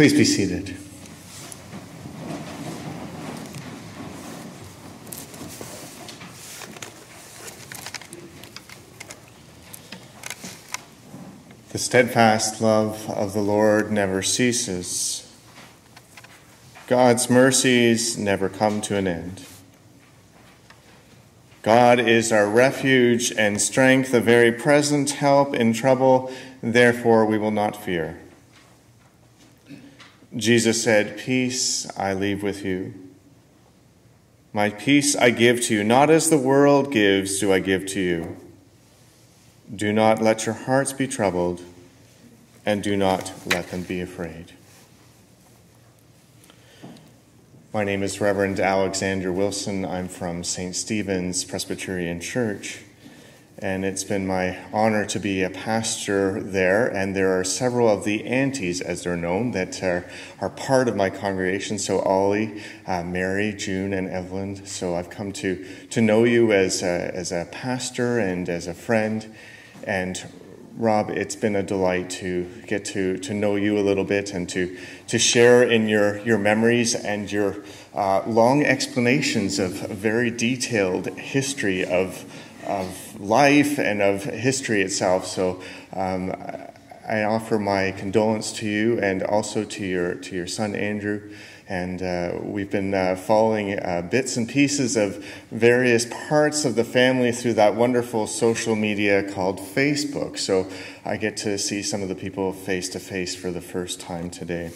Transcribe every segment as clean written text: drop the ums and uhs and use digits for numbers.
Please be seated. The steadfast love of the Lord never ceases. God's mercies never come to an end. God is our refuge and strength, a very present help in trouble. Therefore we will not fear. Jesus said, "Peace I leave with you. My peace I give to you. Not as the world gives do I give to you. Do not let your hearts be troubled, and do not let them be afraid." My name is Reverend Alexander Wilson. I'm from St. Stephen's Presbyterian Church, and it's been my honor to be a pastor there, and there are several of the aunties, as they're known, that are part of my congregation. So Ollie, Mary, June, and Evelyn. So I've come to know you as a pastor and as a friend. And Rob, it's been a delight to get to know you a little bit and to share in your memories and your long explanations of very detailed history of life and of history itself. So I offer my condolence to you and also to your son Andrew. And we've been following bits and pieces of various parts of the family through that wonderful social media called Facebook. So I get to see some of the people face to face for the first time today.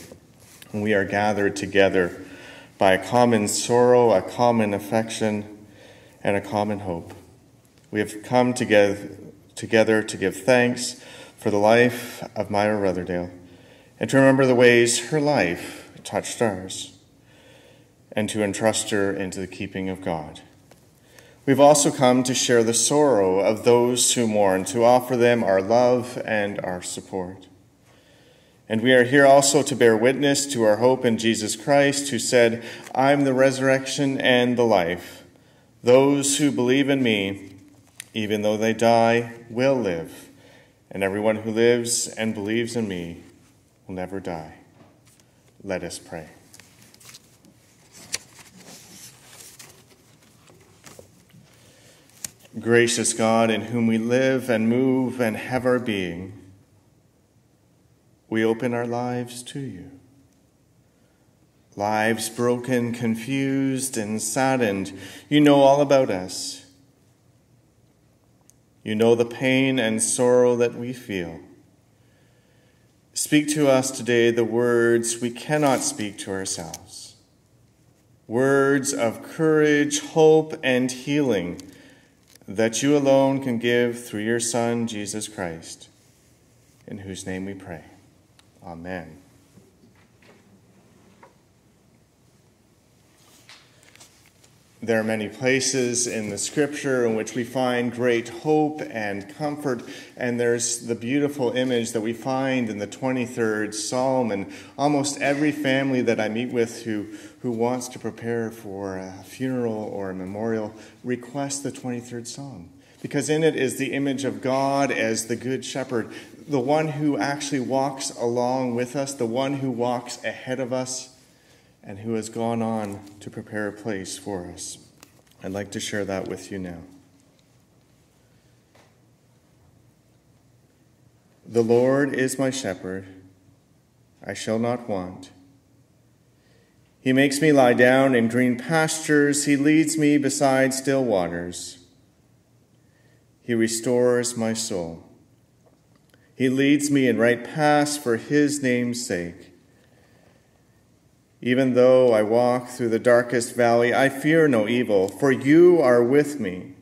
And we are gathered together by a common sorrow, a common affection, and a common hope. We have come together to give thanks for the life of Myra Rutherdale and to remember the ways her life touched ours, and to entrust her into the keeping of God. We've also come to share the sorrow of those who mourn, to offer them our love and our support. And we are here also to bear witness to our hope in Jesus Christ, who said, "I'm the resurrection and the life. Those who believe in me, even though they die, will live. And everyone who lives and believes in me will never die." Let us pray. Gracious God, in whom we live and move and have our being, we open our lives to you. Lives broken, confused, and saddened, you know all about us. You know the pain and sorrow that we feel. Speak to us today the words we cannot speak to ourselves. Words of courage, hope, and healing that you alone can give through your Son, Jesus Christ, in whose name we pray. Amen. There are many places in the scripture in which we find great hope and comfort, and there's the beautiful image that we find in the 23rd Psalm, and almost every family that I meet with who wants to prepare for a funeral or a memorial requests the 23rd Psalm, because in it is the image of God as the Good Shepherd, the one who actually walks along with us, the one who walks ahead of us, and who has gone on to prepare a place for us. I'd like to share that with you now. The Lord is my shepherd, I shall not want. He makes me lie down in green pastures, he leads me beside still waters. He restores my soul. He leads me in right paths for his name's sake. Even though I walk through the darkest valley, I fear no evil, for you are with me.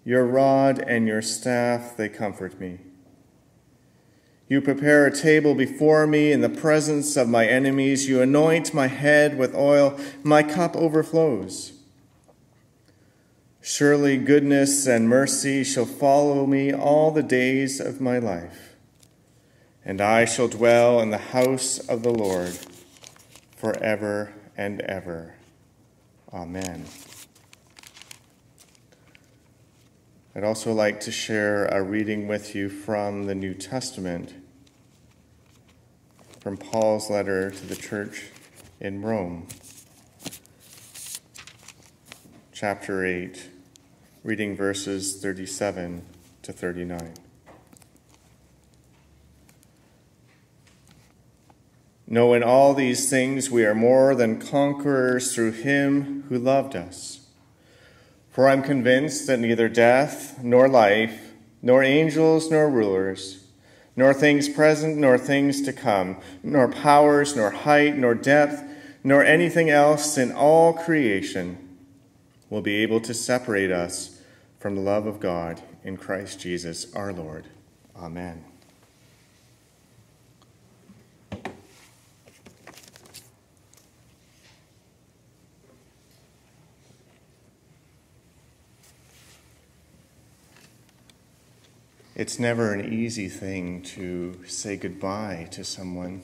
Your rod and your staff, they comfort me. You prepare a table before me in the presence of my enemies. You anoint my head with oil. My cup overflows. Surely goodness and mercy shall follow me all the days of my life, and I shall dwell in the house of the Lord forever and ever. Amen. I'd also like to share a reading with you from the New Testament. from Paul's letter to the church in Rome, chapter 8, reading verses 37 to 39. No, in all these things we are more than conquerors through him who loved us. For I'm convinced that neither death, nor life, nor angels, nor rulers, nor things present, nor things to come, nor powers, nor height, nor depth, nor anything else in all creation will be able to separate us from the love of God in Christ Jesus our Lord. Amen. It's never an easy thing to say goodbye to someone,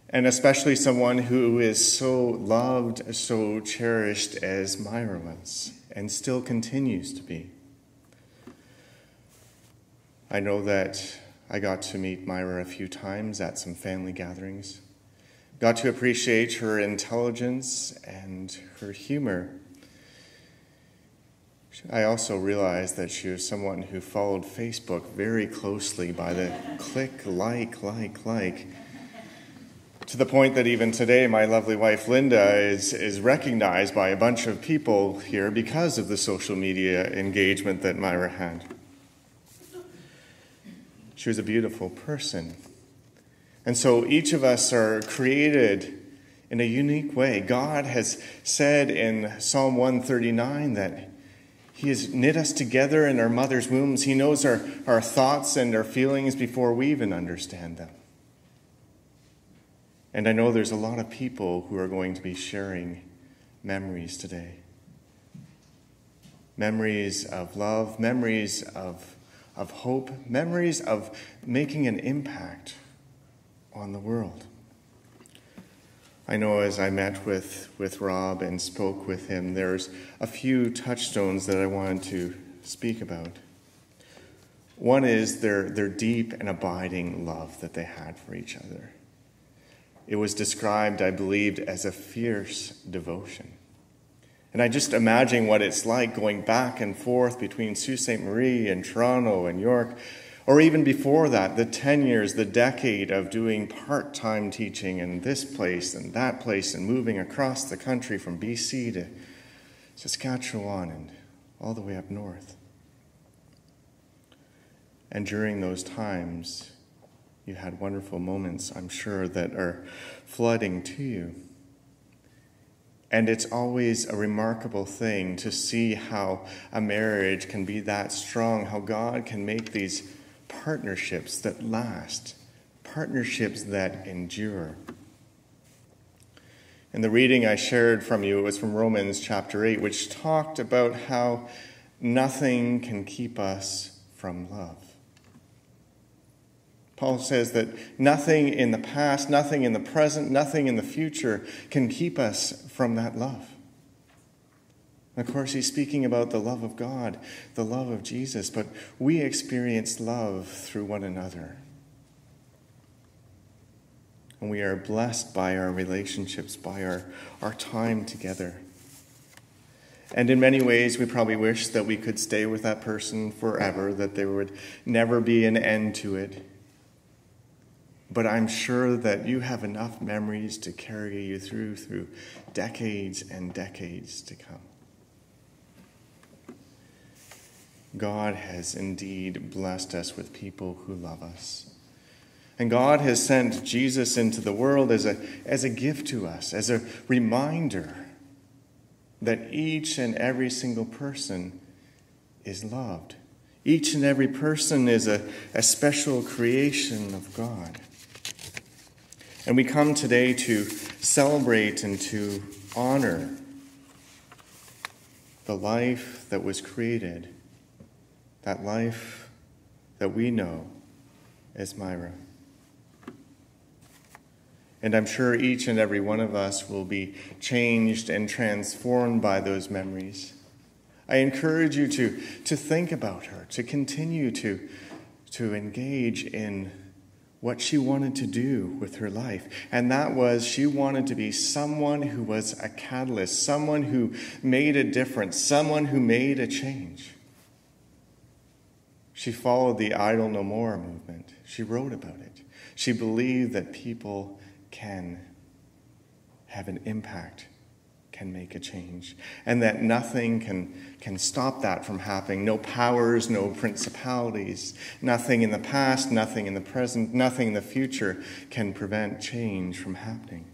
and especially someone who is so loved, so cherished as Myra was, and still continues to be. I know that I got to meet Myra a few times at some family gatherings, got to appreciate her intelligence and her humor. I also realized that she was someone who followed Facebook very closely by the click, like, to the point that even today my lovely wife Linda is recognized by a bunch of people here because of the social media engagement that Myra had. She was a beautiful person. And so each of us are created in a unique way. God has said in Psalm 139 that He has knit us together in our mother's wombs. He knows our thoughts and our feelings before we even understand them. And I know there's a lot of people who are going to be sharing memories today. Memories of love, memories of hope, memories of making an impact on the world. I know as I met with Rob and spoke with him, there's a few touchstones that I wanted to speak about. One is their deep and abiding love that they had for each other. It was described, I believed, as a fierce devotion. And I just imagine what it's like going back and forth between Sault Ste. Marie and Toronto and York, or even before that, the 10 years, the decade of doing part-time teaching in this place and that place and moving across the country from BC to Saskatchewan and all the way up north. And during those times, you had wonderful moments, I'm sure, that are flooding to you. And it's always a remarkable thing to see how a marriage can be that strong, how God can make these partnerships that last, partnerships that endure. In the reading I shared from you, it was from Romans chapter 8, which talked about how nothing can keep us from love. Paul says that nothing in the past, nothing in the present, nothing in the future can keep us from that love. Of course, he's speaking about the love of God, the love of Jesus, but we experience love through one another. And we are blessed by our relationships, by our time together. And in many ways, we probably wish that we could stay with that person forever, that there would never be an end to it. But I'm sure that you have enough memories to carry you through decades and decades to come. God has indeed blessed us with people who love us. And God has sent Jesus into the world as a gift to us, as a reminder that each and every single person is loved. Each and every person is a special creation of God. And we come today to celebrate and to honor the life that was created, that life that we know as Myra. And I'm sure each and every one of us will be changed and transformed by those memories. I encourage you to think about her, to continue to engage in what she wanted to do with her life. And that was, she wanted to be someone who was a catalyst, someone who made a difference, someone who made a change. She followed the Idle No More movement. She wrote about it. She believed that people can have an impact, can make a change, and that nothing can stop that from happening. No powers, no principalities, nothing in the past, nothing in the present, nothing in the future can prevent change from happening.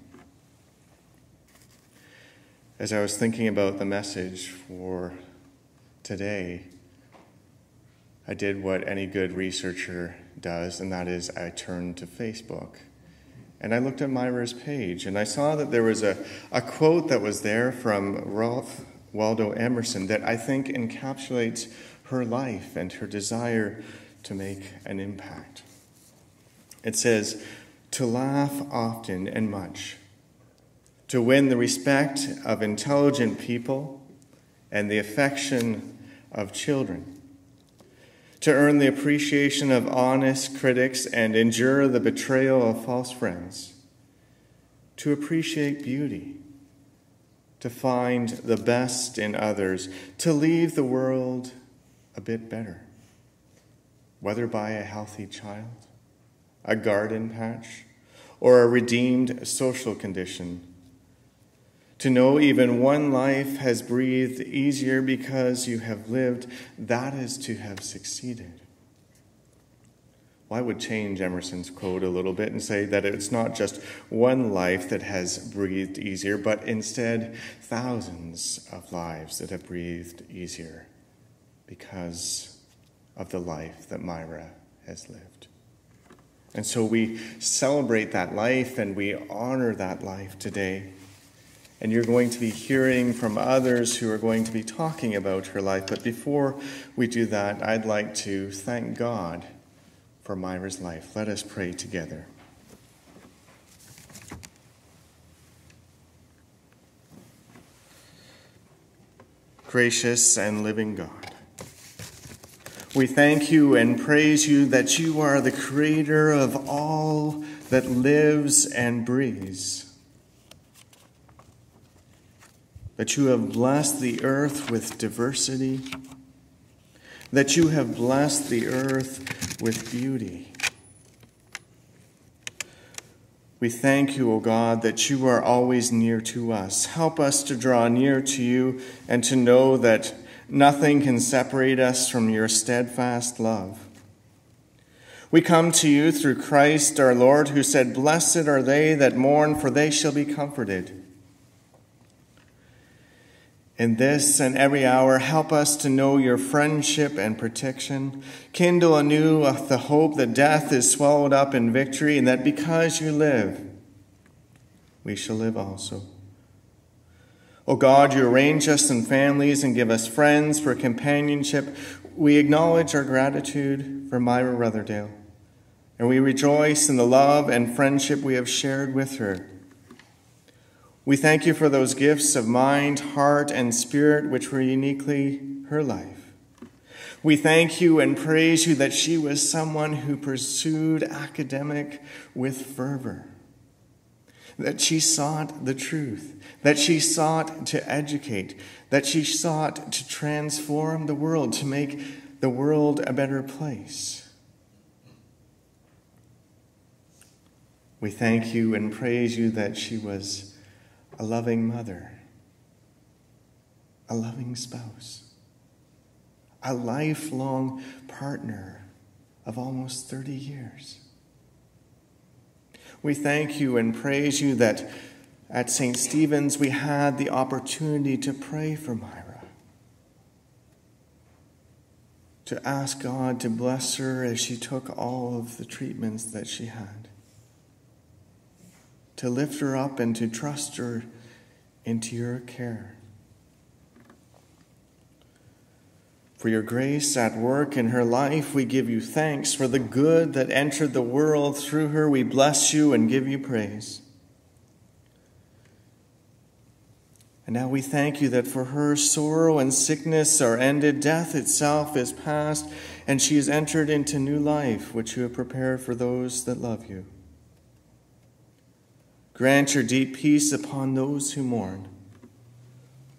As I was thinking about the message for today, I did what any good researcher does, and that is I turned to Facebook. And I looked at Myra's page, and I saw that there was a quote that was there from Ralph Waldo Emerson that I think encapsulates her life and her desire to make an impact. It says, "To laugh often and much, to win the respect of intelligent people and the affection of children, to earn the appreciation of honest critics and endure the betrayal of false friends, to appreciate beauty, to find the best in others, to leave the world a bit better, whether by a healthy child, a garden patch, or a redeemed social condition. To know even one life has breathed easier because you have lived, that is to have succeeded." Well, I would change Emerson's quote a little bit and say that it's not just one life that has breathed easier, but instead thousands of lives that have breathed easier because of the life that Myra has lived. And so we celebrate that life and we honor that life today. And you're going to be hearing from others who are going to be talking about her life. But before we do that, I'd like to thank God for Myra's life. Let us pray together. Gracious and living God, we thank you and praise you that you are the creator of all that lives and breathes, that you have blessed the earth with diversity, that you have blessed the earth with beauty. We thank you, O God, that you are always near to us. Help us to draw near to you and to know that nothing can separate us from your steadfast love. We come to you through Christ our Lord, who said, "Blessed are they that mourn, for they shall be comforted." In this and every hour, help us to know your friendship and protection. Kindle anew the hope that death is swallowed up in victory, and that because you live, we shall live also. O God, you arrange us in families and give us friends for companionship. We acknowledge our gratitude for Myra Rutherdale, and we rejoice in the love and friendship we have shared with her. We thank you for those gifts of mind, heart, and spirit which were uniquely her life. We thank you and praise you that she was someone who pursued academic with fervor, that she sought the truth, that she sought to educate, that she sought to transform the world, to make the world a better place. We thank you and praise you that she was a loving mother, a loving spouse, a lifelong partner of almost 30 years. We thank you and praise you that at St. Stephen's we had the opportunity to pray for Myra, to ask God to bless her as she took all of the treatments that she had, to lift her up and to trust her into your care. For your grace at work in her life, we give you thanks. For the good that entered the world through her, we bless you and give you praise. And now we thank you that for her sorrow and sickness are ended, death itself is past, and she has entered into new life, which you have prepared for those that love you. Grant your deep peace upon those who mourn.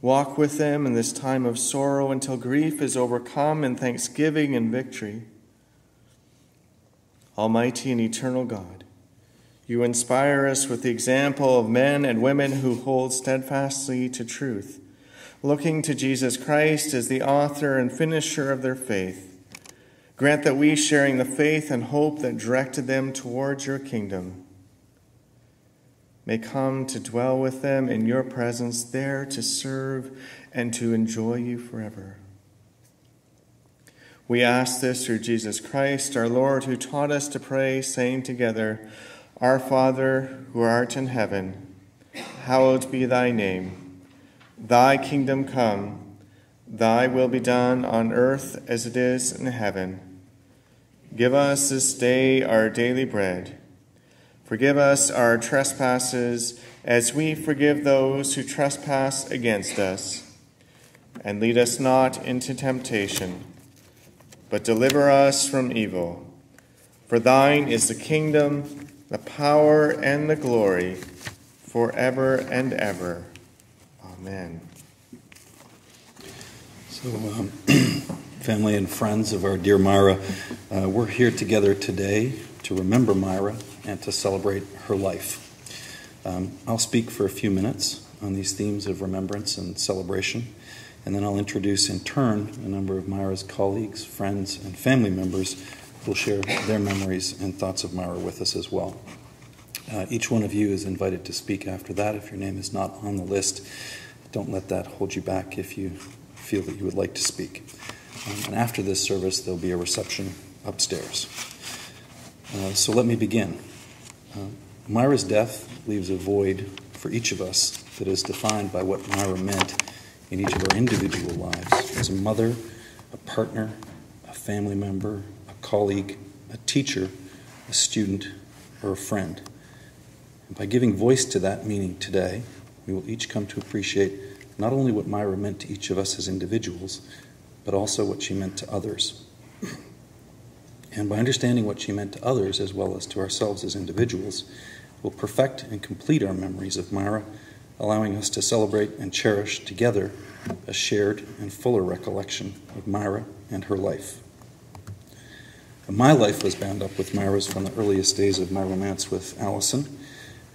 Walk with them in this time of sorrow until grief is overcome in thanksgiving and victory. Almighty and eternal God, you inspire us with the example of men and women who hold steadfastly to truth, looking to Jesus Christ as the author and finisher of their faith. Grant that we, sharing the faith and hope that directed them towards your kingdom, may come to dwell with them in your presence, there to serve and to enjoy you forever. We ask this through Jesus Christ, our Lord, who taught us to pray, saying together, Our Father, who art in heaven, hallowed be thy name. Thy kingdom come, thy will be done on earth as it is in heaven. Give us this day our daily bread. Forgive us our trespasses as we forgive those who trespass against us. And lead us not into temptation, but deliver us from evil. For thine is the kingdom, the power, and the glory, forever and ever. Amen. So, family and friends of our dear Myra, we're here together today to remember Myra and to celebrate her life. I'll speak for a few minutes on these themes of remembrance and celebration, and then I'll introduce in turn a number of Myra's colleagues, friends, and family members who will share their memories and thoughts of Myra with us as well. Each one of you is invited to speak after that. If your name is not on the list, don't let that hold you back if you feel that you would like to speak. And after this service, there'll be a reception upstairs. So let me begin. Myra's death leaves a void for each of us that is defined by what Myra meant in each of our individual lives as a mother, a partner, a family member, a colleague, a teacher, a student, or a friend. And by giving voice to that meaning today, we will each come to appreciate not only what Myra meant to each of us as individuals, but also what she meant to others. And by understanding what she meant to others as well as to ourselves as individuals, we'll perfect and complete our memories of Myra, allowing us to celebrate and cherish together a shared and fuller recollection of Myra and her life. My life was bound up with Myra's from the earliest days of my romance with Allison,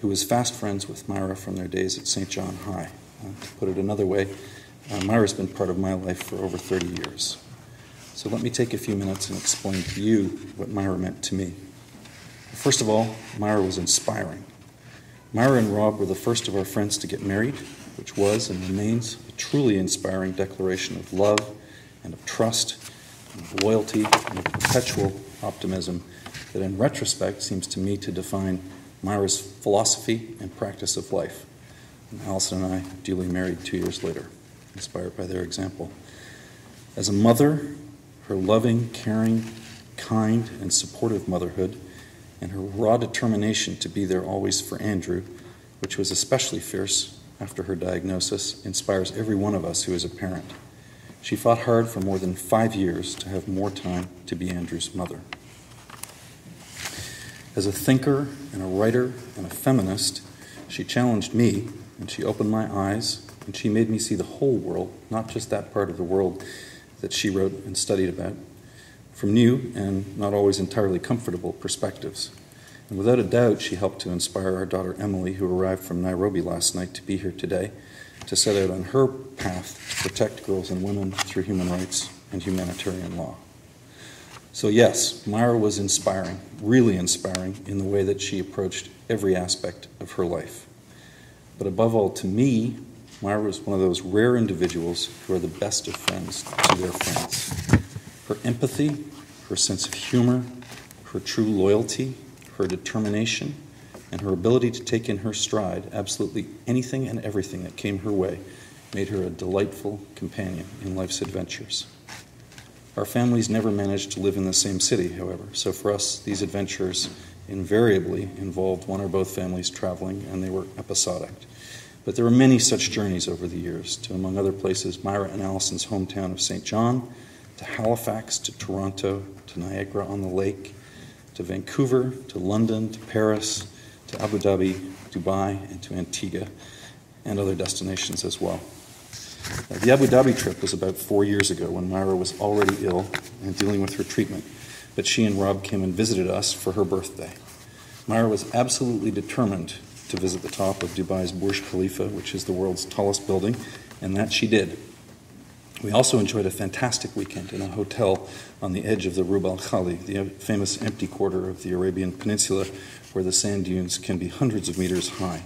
who was fast friends with Myra from their days at St. John High. To put it another way, Myra's been part of my life for over 30 years. So let me take a few minutes and explain to you what Myra meant to me. First of all, Myra was inspiring. Myra and Rob were the first of our friends to get married, which was and remains a truly inspiring declaration of love and of trust and of loyalty and of perpetual optimism that in retrospect seems to me to define Myra's philosophy and practice of life. And Allison and I duly married 2 years later, inspired by their example. As a mother, her loving, caring, kind, and supportive motherhood, and her raw determination to be there always for Andrew, which was especially fierce after her diagnosis, inspires every one of us who is a parent. She fought hard for more than 5 years to have more time to be Andrew's mother. As a thinker and a writer and a feminist, she challenged me, and she opened my eyes, and she made me see the whole world, not just that part of the world that she wrote and studied about, from new and not always entirely comfortable perspectives. And without a doubt, she helped to inspire our daughter Emily, who arrived from Nairobi last night to be here today, to set out on her path to protect girls and women through human rights and humanitarian law. So yes, Myra was inspiring, really inspiring, in the way that she approached every aspect of her life. But above all, to me, Myra was one of those rare individuals who are the best of friends to their friends. Her empathy, her sense of humor, her true loyalty, her determination, and her ability to take in her stride absolutely anything and everything that came her way made her a delightful companion in life's adventures. Our families never managed to live in the same city, however, so for us, these adventures invariably involved one or both families traveling, and they were episodic. But there were many such journeys over the years to, among other places, Myra and Allison's hometown of St. John, to Halifax, to Toronto, to Niagara-on-the-Lake, to Vancouver, to London, to Paris, to Abu Dhabi, Dubai, and to Antigua, and other destinations as well. The Abu Dhabi trip was about 4 years ago when Myra was already ill and dealing with her treatment, but she and Rob came and visited us for her birthday. Myra was absolutely determined to visit the top of Dubai's Burj Khalifa, which is the world's tallest building, and that she did. We also enjoyed a fantastic weekend in a hotel on the edge of the Rub al Khali, the famous empty quarter of the Arabian Peninsula, where the sand dunes can be hundreds of meters high.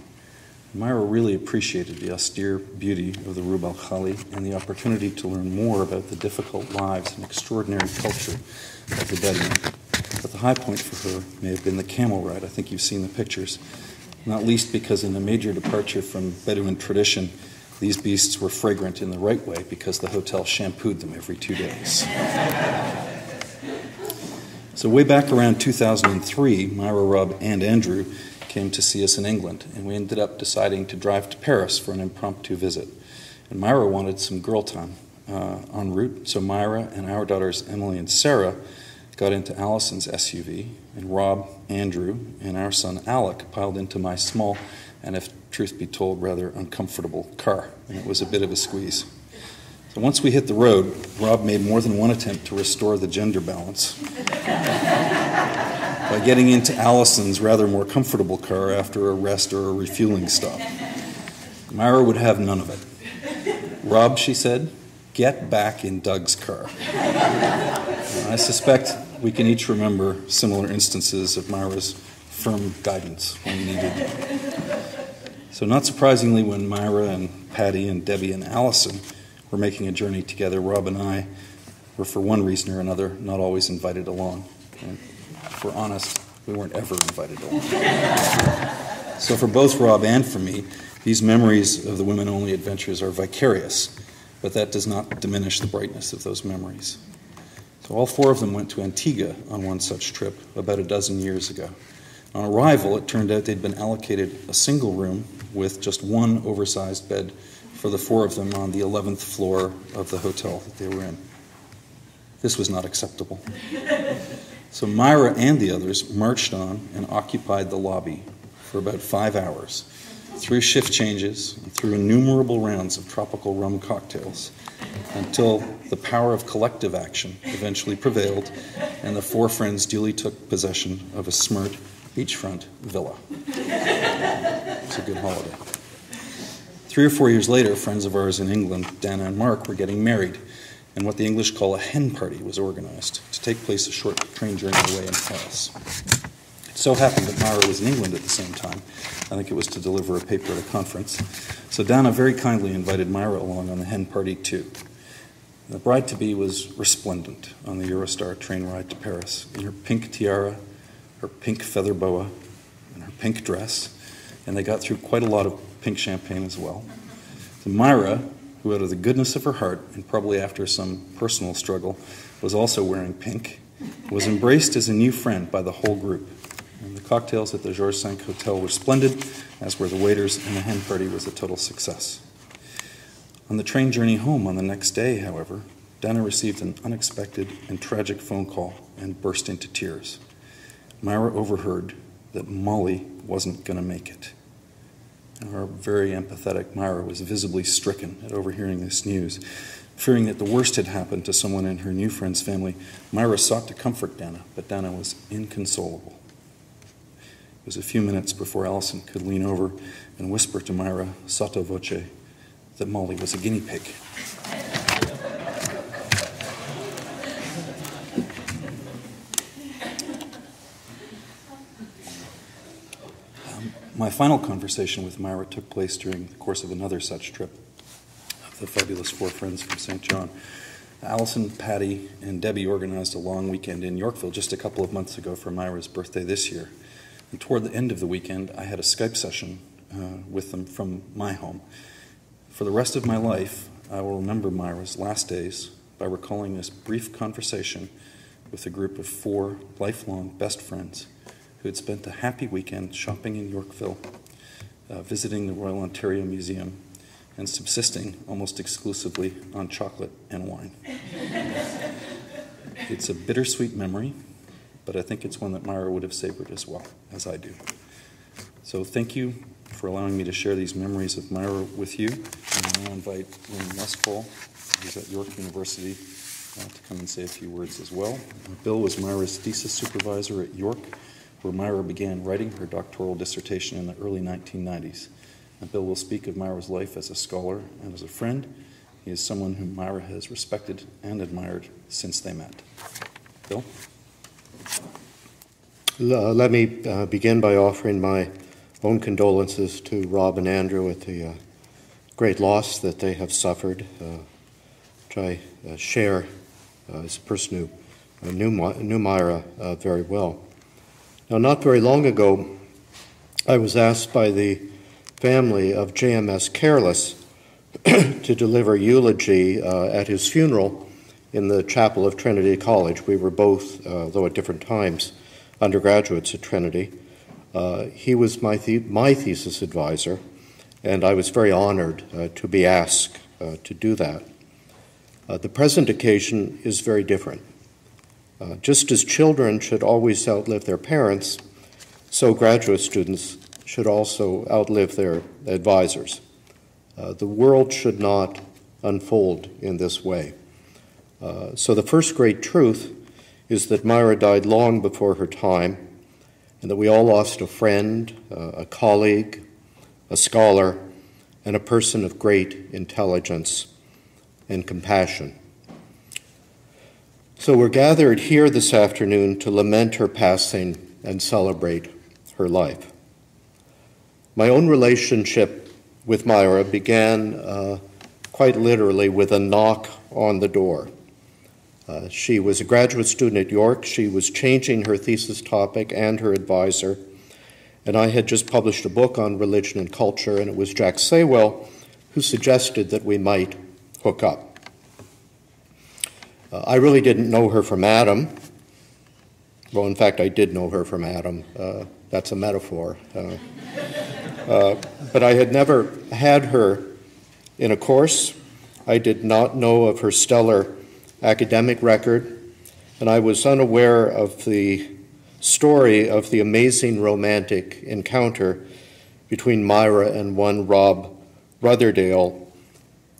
Myra really appreciated the austere beauty of the Rub al Khali and the opportunity to learn more about the difficult lives and extraordinary culture of the Bedouin. But the high point for her may have been the camel ride. I think you've seen the pictures, not least because in a major departure from Bedouin tradition, these beasts were fragrant in the right way because the hotel shampooed them every 2 days. So way back around 2003, Myra, Rob, and Andrew came to see us in England, and we ended up deciding to drive to Paris for an impromptu visit. And Myra wanted some girl time en route, so Myra and our daughters Emily and Sarah got into Allison's SUV, and Rob, Andrew, and our son Alec piled into my small and, if truth be told, rather uncomfortable car, and it was a bit of a squeeze. So once we hit the road, Rob made more than one attempt to restore the gender balance by getting into Allison's rather more comfortable car after a rest or a refueling stop. Myra would have none of it. Rob, she said, get back in Doug's car. I suspect we can each remember similar instances of Myra's firm guidance when needed. So not surprisingly, when Myra and Patty and Debbie and Allison were making a journey together, Rob and I were, for one reason or another, not always invited along. And if we're honest, we weren't ever invited along. So for both Rob and for me, these memories of the women-only adventures are vicarious, but that does not diminish the brightness of those memories. So all four of them went to Antigua on one such trip about a dozen years ago. On arrival, it turned out they'd been allocated a single room with just one oversized bed for the four of them on the 11th floor of the hotel that they were in. This was not acceptable. So Myra and the others marched on and occupied the lobby for about 5 hours, through shift changes and through innumerable rounds of tropical rum cocktails, until the power of collective action eventually prevailed and the four friends duly took possession of a smart beachfront villa. It's a good holiday. 3 or 4 years later, friends of ours in England, Dana and Mark, were getting married, and what the English call a hen party was organized to take place a short train journey away in Paris. It so happened that Myra was in England at the same time. I think it was to deliver a paper at a conference. So Dana very kindly invited Myra along on the hen party too. The bride-to-be was resplendent on the Eurostar train ride to Paris in her pink tiara, her pink feather boa, and her pink dress, and they got through quite a lot of pink champagne as well. So Myra, who out of the goodness of her heart, and probably after some personal struggle, was also wearing pink, was embraced as a new friend by the whole group. And the cocktails at the Georges V Hotel were splendid, as were the waiters, and the hen party was a total success. On the train journey home on the next day, however, Dana received an unexpected and tragic phone call and burst into tears. Myra overheard that Molly wasn't going to make it. Our very empathetic Myra was visibly stricken at overhearing this news. Fearing that the worst had happened to someone in her new friend's family, Myra sought to comfort Dana, but Dana was inconsolable. It was a few minutes before Allison could lean over and whisper to Myra, sotto voce, that Molly was a guinea pig. My final conversation with Myra took place during the course of another such trip of the fabulous four friends from St. John. Allison, Patty, and Debbie organized a long weekend in Yorkville just a couple of months ago for Myra's birthday this year. And toward the end of the weekend, I had a Skype session with them from my home. For the rest of my life, I will remember Myra's last days by recalling this brief conversation with a group of four lifelong best friends who had spent a happy weekend shopping in Yorkville, visiting the Royal Ontario Museum, and subsisting almost exclusively on chocolate and wine. It's a bittersweet memory, but I think it's one that Myra would have savored as well, as I do. So thank you for allowing me to share these memories of Myra with you. And I now invite Lynn Westfall, who's at York University, to come and say a few words as well. Bill was Myra's thesis supervisor at York, where Myra began writing her doctoral dissertation in the early 1990s. And Bill will speak of Myra's life as a scholar and as a friend. He is someone whom Myra has respected and admired since they met. Bill? Let me begin by offering my own condolences to Rob and Andrew at the great loss that they have suffered, which I share as a person who knew Myra very well. Now, not very long ago, I was asked by the family of JMS Careless to deliver eulogy at his funeral in the chapel of Trinity College. We were both, though at different times, undergraduates at Trinity. He was my thesis advisor, and I was very honored to be asked to do that. The present occasion is very different. Just as children should always outlive their parents, so graduate students should also outlive their advisors. The world should not unfold in this way. So the first great truth is that Myra died long before her time, and that we all lost a friend, a colleague, a scholar, and a person of great intelligence and compassion. So we're gathered here this afternoon to lament her passing and celebrate her life. My own relationship with Myra began quite literally with a knock on the door. She was a graduate student at York. She was changing her thesis topic and her advisor. And I had just published a book on religion and culture, and it was Jack Saywell who suggested that we might hook up. I really didn't know her from Adam. Well, in fact, I did know her from Adam. That's a metaphor. But I had never had her in a course. I did not know of her stellar academic record, and I was unaware of the story of the amazing romantic encounter between Myra and one Rob Rutherdale,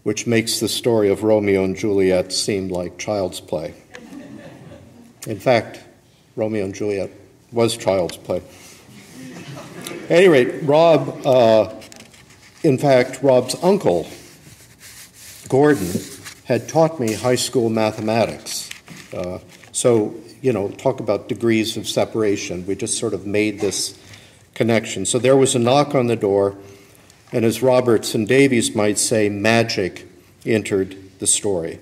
which makes the story of Romeo and Juliet seem like child's play. In fact, Romeo and Juliet was child's play. At any rate, Rob's uncle, Gordon, had taught me high school mathematics. So, talk about degrees of separation. We just sort of made this connection. So there was a knock on the door, and as Roberts and Davies might say, magic entered the story.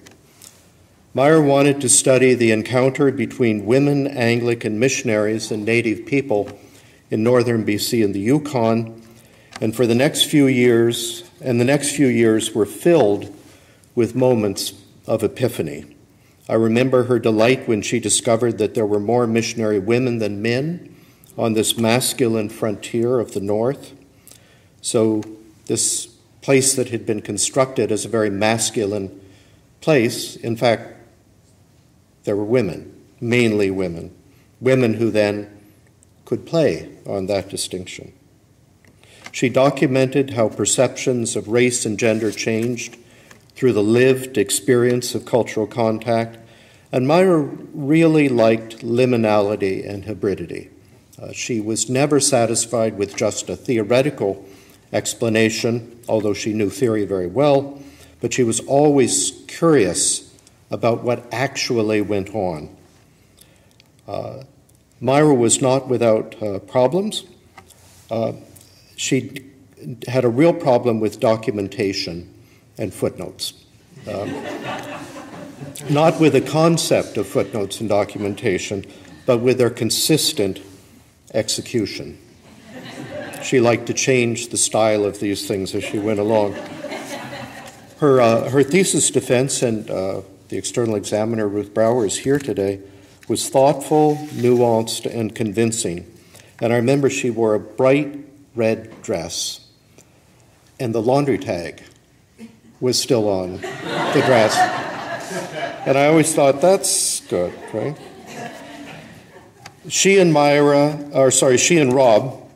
Myra wanted to study the encounter between women Anglican missionaries and native people in northern BC and the Yukon, and for the next few years were filled with moments of epiphany. I remember her delight when she discovered that there were more missionary women than men on this masculine frontier of the North. So this place that had been constructed as a very masculine place, in fact, there were women, mainly women who then could play on that distinction. She documented how perceptions of race and gender changed through the lived experience of cultural contact, and Myra really liked liminality and hybridity. She was never satisfied with just a theoretical explanation, although she knew theory very well, but she was always curious about what actually went on. Myra was not without problems. She had a real problem with documentation and footnotes. Not with the concept of footnotes and documentation, but with their consistent execution. She liked to change the style of these things as she went along. Her thesis defense, and the external examiner, Ruth Brower, is here today, was thoughtful, nuanced, and convincing. And I remember she wore a bright red dress, and the laundry tag was still on the dress. And I always thought, that's good, right? She and Rob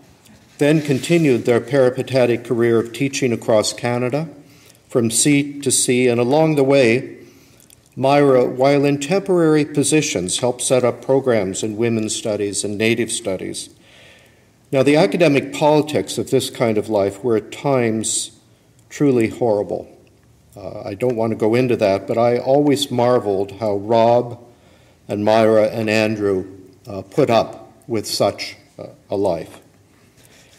then continued their peripatetic career of teaching across Canada, from sea to sea, and along the way, Myra, while in temporary positions, helped set up programs in women's studies and Native studies. Now, the academic politics of this kind of life were at times truly horrible. I don't want to go into that, but I always marveled how Rob and Myra and Andrew put up with such a life.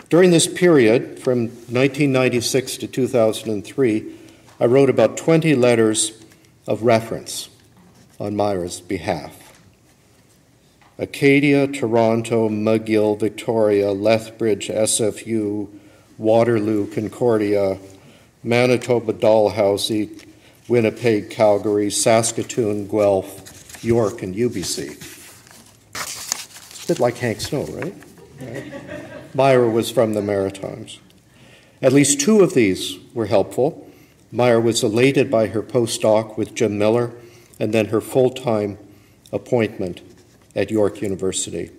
During this period, from 1996 to 2003, I wrote about 20 letters of reference on Myra's behalf. Acadia, Toronto, McGill, Victoria, Lethbridge, SFU, Waterloo, Concordia, Manitoba, Dalhousie, Winnipeg, Calgary, Saskatoon, Guelph, York, and UBC. It's a bit like Hank Snow, right? Myra was from the Maritimes. At least two of these were helpful. Myra was elated by her postdoc with Jim Miller and then her full-time appointment at York University.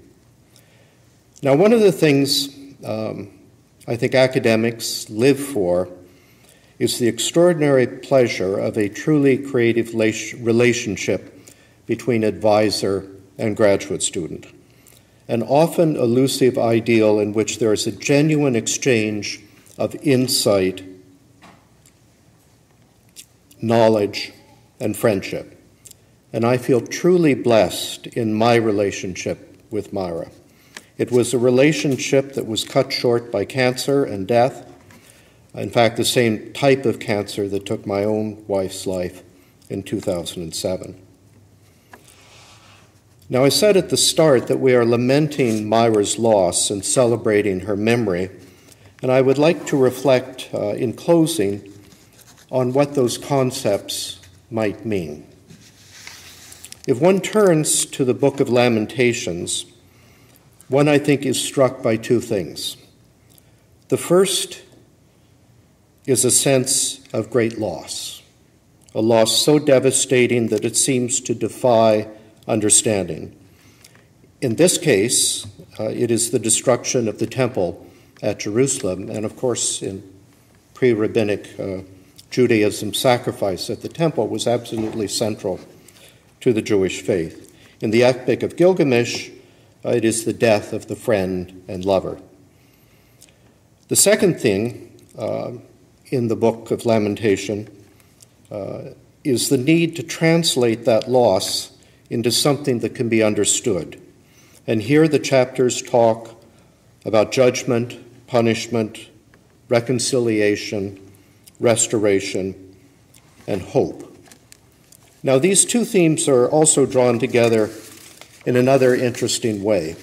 Now, one of the things I think academics live for is the extraordinary pleasure of a truly creative relationship between advisor and graduate student, an often elusive ideal in which there is a genuine exchange of insight, knowledge, and friendship. And I feel truly blessed in my relationship with Myra. It was a relationship that was cut short by cancer and death. In fact, the same type of cancer that took my own wife's life in 2007. Now, I said at the start that we are lamenting Myra's loss and celebrating her memory, and I would like to reflect in closing on what those concepts might mean. If one turns to the Book of Lamentations, one, I think, is struck by two things. The first is a sense of great loss, a loss so devastating that it seems to defy understanding. In this case, it is the destruction of the temple at Jerusalem, and of course, in pre-rabbinic Judaism, sacrifice at the temple was absolutely central to the Jewish faith. In the Epic of Gilgamesh, it is the death of the friend and lover. The second thing in the Book of Lamentation is the need to translate that loss into something that can be understood. And here the chapters talk about judgment, punishment, reconciliation, restoration, and hope. Now, these two themes are also drawn together in another interesting way.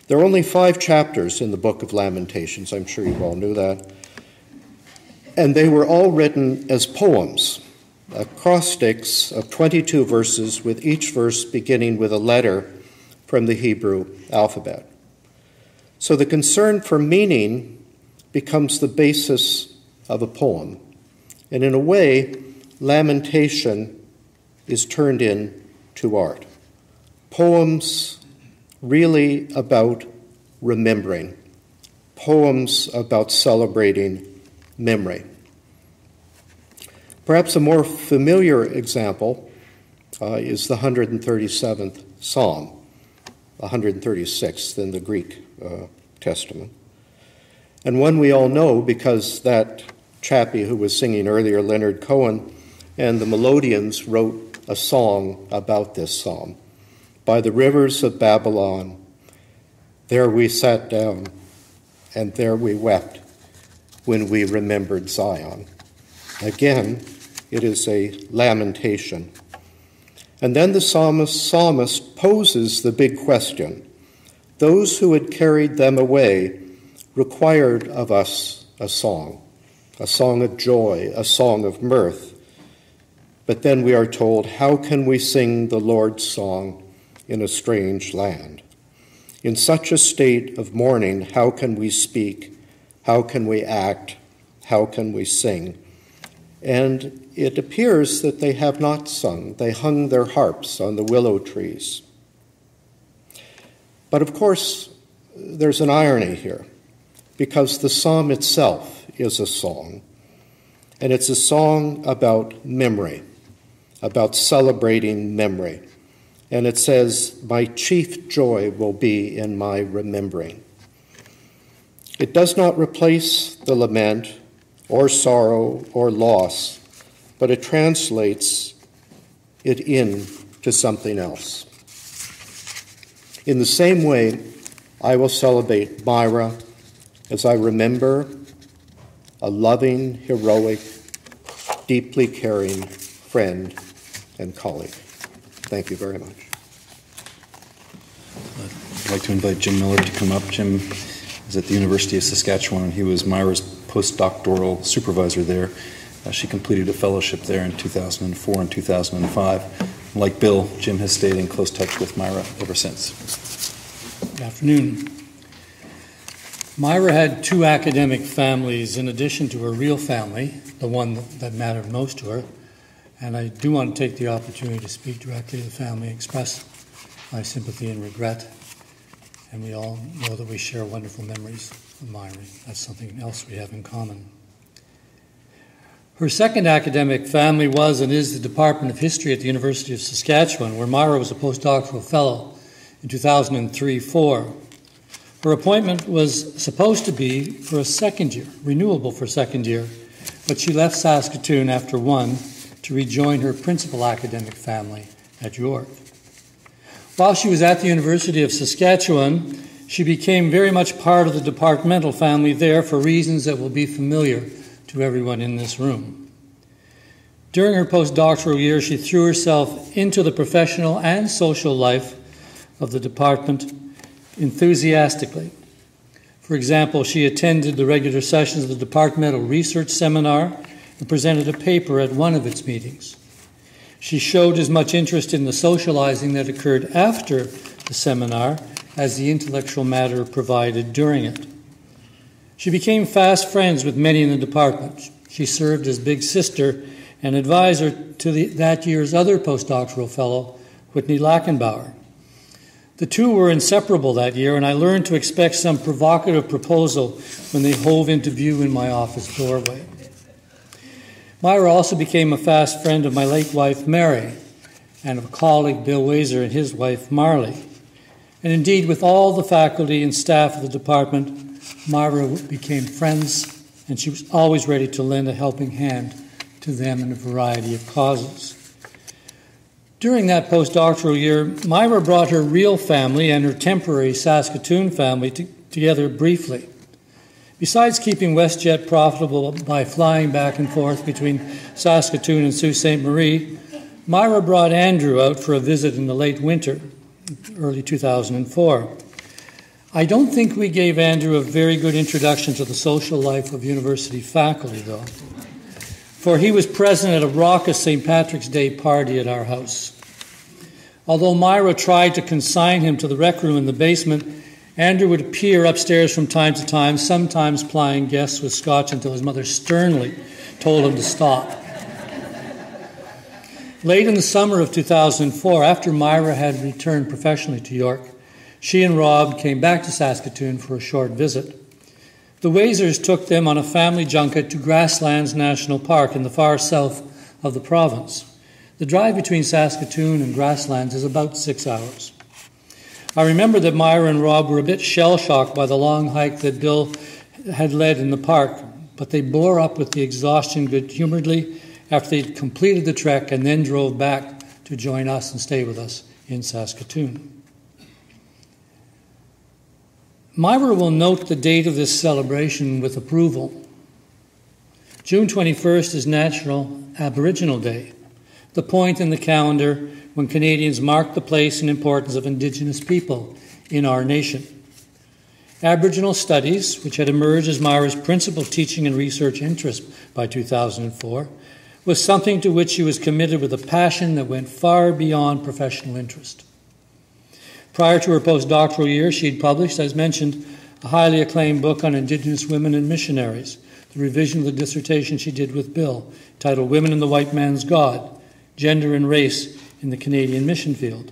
There are only 5 chapters in the Book of Lamentations. I'm sure you all knew that. And they were all written as poems, acrostics of 22 verses, with each verse beginning with a letter from the Hebrew alphabet. So the concern for meaning becomes the basis of a poem. And in a way, lamentation is turned into art. Poems really about remembering. Poems about celebrating memory. Perhaps a more familiar example is the 137th Psalm, 136th in the Greek Testament. And one we all know because that chappie who was singing earlier, Leonard Cohen, and the Melodians wrote a song about this psalm. By the rivers of Babylon, there we sat down, and there we wept when we remembered Zion. Again, it is a lamentation. And then the psalmist poses the big question. Those who had carried them away required of us a song of joy, a song of mirth. But then we are told, how can we sing the Lord's song in a strange land? In such a state of mourning, how can we speak? How can we act? How can we sing? and it appears that they have not sung. They hung their harps on the willow trees. But of course, there's an irony here, because the psalm itself is a song, and it's a song about memory, about celebrating memory. And it says, "My chief joy will be in my remembering." It does not replace the lament or sorrow or loss, but it translates it into something else. In the same way, I will celebrate Myra as I remember a loving, heroic, deeply caring friend and colleague. Thank you very much. I'd like to invite Jim Miller to come up. Jim is at the University of Saskatchewan, and he was Myra's postdoctoral supervisor there. She completed a fellowship there in 2004 and 2005. Like Bill, Jim has stayed in close touch with Myra ever since. Good afternoon. Myra had two academic families in addition to her real family, the one that mattered most to her. And I do want to take the opportunity to speak directly to the family, express my sympathy and regret. And we all know that we share wonderful memories of Myra. That's something else we have in common. Her second academic family was and is the Department of History at the University of Saskatchewan, where Myra was a postdoctoral fellow in 2003-04. Her appointment was supposed to be for a second year, renewable for a second year, but she left Saskatoon after one to rejoin her principal academic family at York. While she was at the University of Saskatchewan, she became very much part of the departmental family there for reasons that will be familiar to everyone in this room. During her postdoctoral year, she threw herself into the professional and social life of the department enthusiastically. For example, she attended the regular sessions of the departmental research seminar and presented a paper at one of its meetings. She showed as much interest in the socializing that occurred after the seminar as the intellectual matter provided during it. She became fast friends with many in the department. She served as big sister and advisor to that year's other postdoctoral fellow, Whitney Lackenbauer. The two were inseparable that year, and I learned to expect some provocative proposal when they hove into view in my office doorway. Myra also became a fast friend of my late wife, Mary, and of a colleague, Bill Wazer, and his wife, Marley. And indeed, with all the faculty and staff of the department, Myra became friends, and she was always ready to lend a helping hand to them in a variety of causes. During that postdoctoral year, Myra brought her real family and her temporary Saskatoon family together briefly. Besides keeping WestJet profitable by flying back and forth between Saskatoon and Sault Ste. Marie, Myra brought Andrew out for a visit in the late winter, early 2004. I don't think we gave Andrew a very good introduction to the social life of university faculty, though, for he was present at a raucous St. Patrick's Day party at our house. Although Myra tried to consign him to the rec room in the basement, Andrew would appear upstairs from time to time, sometimes plying guests with scotch until his mother sternly told him to stop. Late in the summer of 2004, after Myra had returned professionally to York, she and Rob came back to Saskatoon for a short visit. The Wazers took them on a family junket to Grasslands National Park in the far south of the province. The drive between Saskatoon and Grasslands is about 6 hours. I remember that Myra and Rob were a bit shell-shocked by the long hike that Bill had led in the park, but they bore up with the exhaustion good-humoredly after they'd completed the trek and then drove back to join us and stay with us in Saskatoon. Myra will note the date of this celebration with approval. June 21st is National Aboriginal Day, the point in the calendar when Canadians mark the place and importance of Indigenous people in our nation. Aboriginal studies, which had emerged as Myra's principal teaching and research interest by 2004, was something to which she was committed with a passion that went far beyond professional interest. Prior to her postdoctoral year, she had published, as mentioned, a highly acclaimed book on Indigenous women and missionaries, the revision of the dissertation she did with Bill, titled Women in the White Man's God, Gender and Race in the Canadian Mission Field.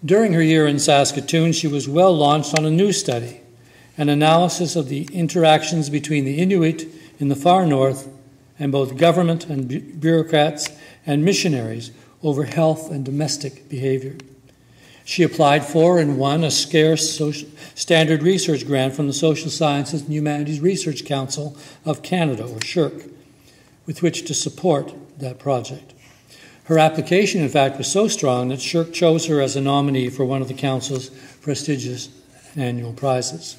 During her year in Saskatoon, she was well launched on a new study, an analysis of the interactions between the Inuit in the far north and both government and bureaucrats and missionaries over health and domestic behavior. She applied for and won a scarce standard research grant from the Social Sciences and Humanities Research Council of Canada, or SSHRC, with which to support that project. Her application, in fact, was so strong that SSHRC chose her as a nominee for one of the Council's prestigious annual prizes.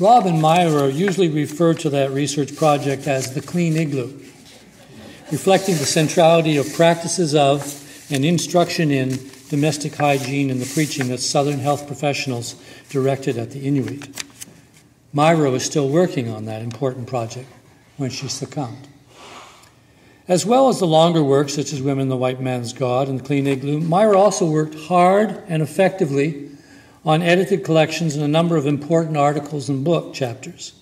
Rob and Myra usually refer to that research project as the Clean Igloo, reflecting the centrality of practices of and instruction in domestic hygiene and the preaching that Southern health professionals directed at the Inuit. Myra was still working on that important project when she succumbed. As well as the longer works such as Women in the White Man's God and Clean Igloo, Myra also worked hard and effectively on edited collections and a number of important articles and book chapters.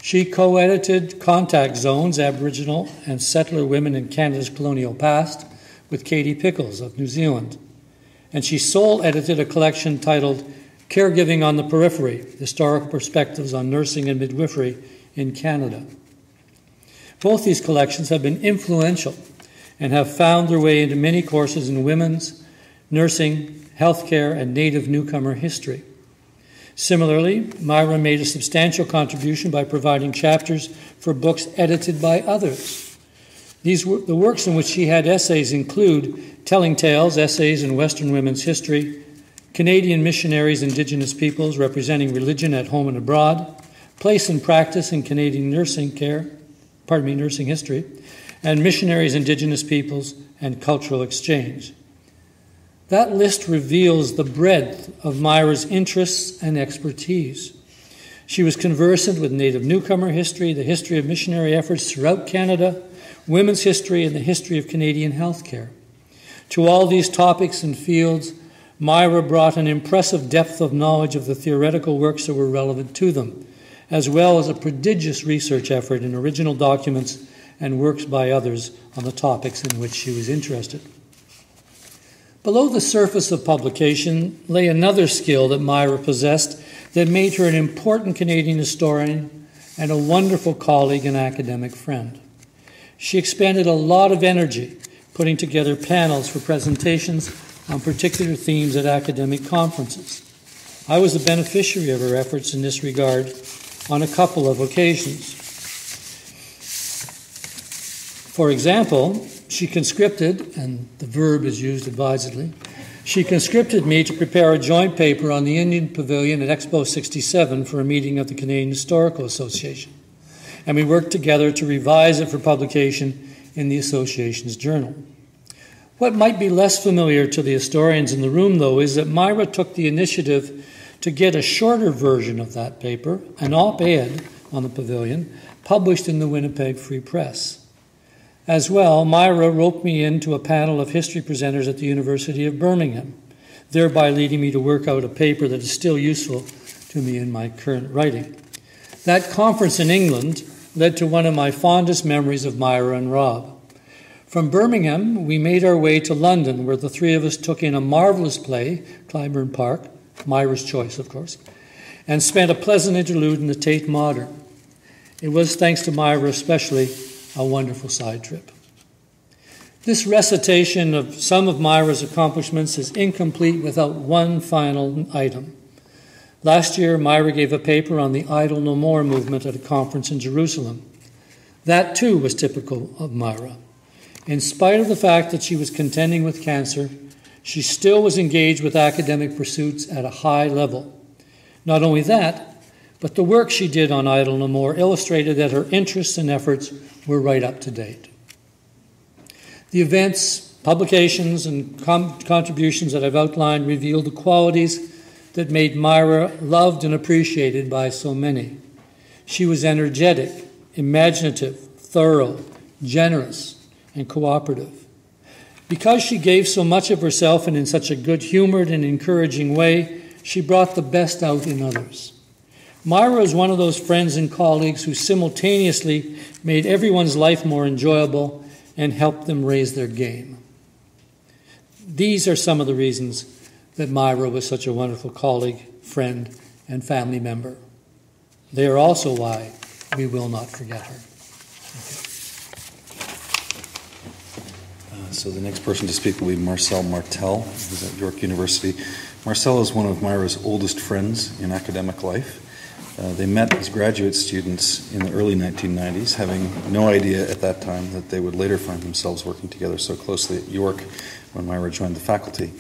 She co-edited Contact Zones, Aboriginal and Settler Women in Canada's Colonial Past with Katie Pickles of New Zealand. And she sole edited a collection titled Caregiving on the Periphery, Historical Perspectives on Nursing and Midwifery in Canada. Both these collections have been influential and have found their way into many courses in women's, nursing, healthcare, and Native newcomer history. Similarly, Myra made a substantial contribution by providing chapters for books edited by others. The works in which she had essays include Telling Tales, Essays in Western Women's History, Canadian Missionaries, Indigenous Peoples, Representing Religion at Home and Abroad, Place and Practice in Canadian Nursing History, and Missionaries, Indigenous Peoples, and Cultural Exchange. That list reveals the breadth of Myra's interests and expertise. She was conversant with Native newcomer history, the history of missionary efforts throughout Canada, women's history, and the history of Canadian healthcare. To all these topics and fields, Myra brought an impressive depth of knowledge of the theoretical works that were relevant to them, as well as a prodigious research effort in original documents and works by others on the topics in which she was interested. Below the surface of publication lay another skill that Myra possessed that made her an important Canadian historian and a wonderful colleague and academic friend. She expended a lot of energy putting together panels for presentations on particular themes at academic conferences. I was a beneficiary of her efforts in this regard on a couple of occasions. For example, she conscripted, and the verb is used advisedly, she conscripted me to prepare a joint paper on the Indian Pavilion at Expo 67 for a meeting of the Canadian Historical Association, and we worked together to revise it for publication in the Association's journal. What might be less familiar to the historians in the room, though, is that Myra took the initiative to get a shorter version of that paper, an op-ed on the pavilion, published in the Winnipeg Free Press. As well, Myra roped me into a panel of history presenters at the University of Birmingham, thereby leading me to work out a paper that is still useful to me in my current writing. That conference in England led to one of my fondest memories of Myra and Rob. From Birmingham, we made our way to London, where the three of us took in a marvelous play, Clybourne Park, Myra's choice, of course, and spent a pleasant interlude in the Tate Modern. It was, thanks to Myra especially, a wonderful side trip. This recitation of some of Myra's accomplishments is incomplete without one final item. Last year, Myra gave a paper on the Idle No More movement at a conference in Jerusalem. That, too, was typical of Myra. In spite of the fact that she was contending with cancer, she still was engaged with academic pursuits at a high level. Not only that, but the work she did on Idle No More illustrated that her interests and efforts were right up to date. The events, publications, and contributions that I've outlined reveal the qualities that made Myra loved and appreciated by so many. She was energetic, imaginative, thorough, generous, and cooperative. Because she gave so much of herself and in such a good-humored and encouraging way, she brought the best out in others. Myra is one of those friends and colleagues who simultaneously made everyone's life more enjoyable and helped them raise their game. These are some of the reasons that Myra was such a wonderful colleague, friend, and family member. They are also why we will not forget her. So the next person to speak will be Marcel Martel, who's at York University. Marcel is one of Myra's oldest friends in academic life. They met as graduate students in the early 1990s, having no idea at that time that they would later find themselves working together so closely at York when Myra joined the faculty.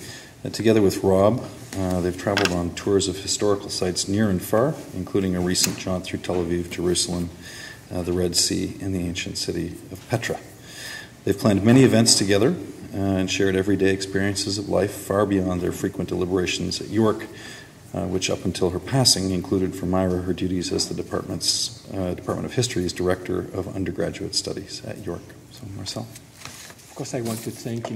Together with Rob, they've traveled on tours of historical sites near and far, including a recent jaunt through Tel Aviv, Jerusalem, the Red Sea, and the ancient city of Petra. They've planned many events together and shared everyday experiences of life far beyond their frequent deliberations at York, which up until her passing included for Myra her duties as the Department of History's Director of Undergraduate Studies at York. So, Marcel. Of course, I want to thank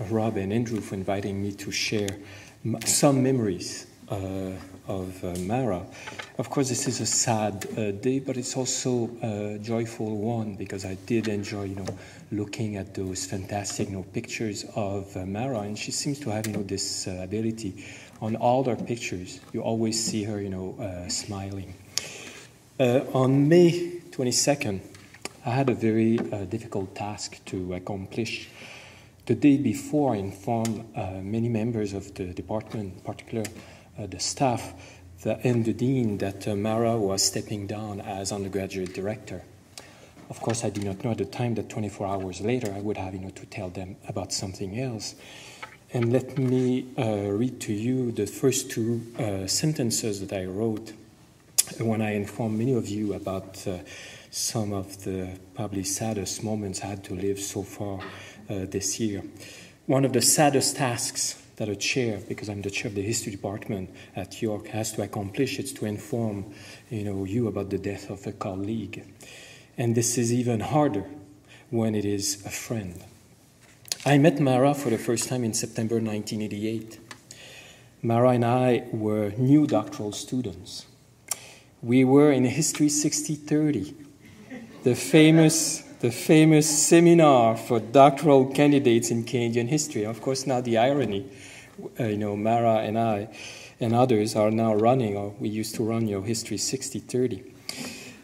Rob and Andrew for inviting me to share some memories of Myra. Of course, this is a sad day, but it's also a joyful one because I did enjoy, looking at those fantastic, pictures of Myra, and she seems to have, this ability. On all her pictures, you always see her, smiling. On May 22nd, I had a very difficult task to accomplish. The day before, I informed many members of the department, in particular the staff, and the dean, that Myra was stepping down as undergraduate director. Of course, I did not know at the time that 24 hours later, I would have, to tell them about something else. And let me read to you the first two sentences that I wrote when I informed many of you about some of the probably saddest moments I had to live so far this year. One of the saddest tasks that a chair, because I'm the chair of the history department at York, has to accomplish is to inform you about the death of a colleague. And this is even harder when it is a friend. I met Myra for the first time in September 1988. Myra and I were new doctoral students. We were in History 6030, the famous seminar for doctoral candidates in Canadian history. Of course, now the irony, Myra and I and others are now running, or we used to run, History 6030.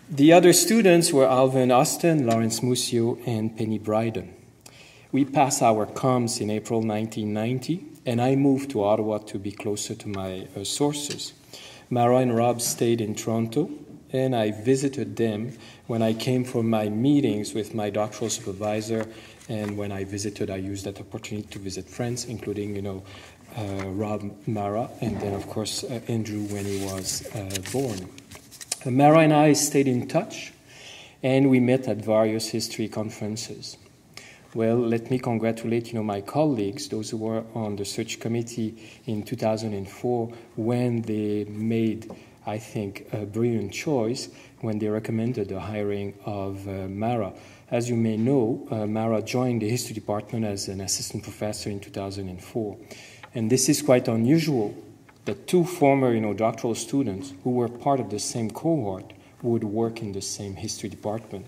The other students were Alvin Austin, Lawrence Musio, and Penny Bryden. We passed our comms in April 1990, and I moved to Ottawa to be closer to my sources. Myra and Rob stayed in Toronto, and I visited them when I came for my meetings with my doctoral supervisor, and when I visited, I used that opportunity to visit friends, including, Rob, Myra, and then, of course, Andrew when he was born. Myra and I stayed in touch, and we met at various history conferences. Well, let me congratulate, my colleagues, those who were on the search committee in 2004, when they made, I think, a brilliant choice when they recommended the hiring of Myra. As you may know, Myra joined the history department as an assistant professor in 2004. And this is quite unusual that two former, doctoral students who were part of the same cohort would work in the same history department.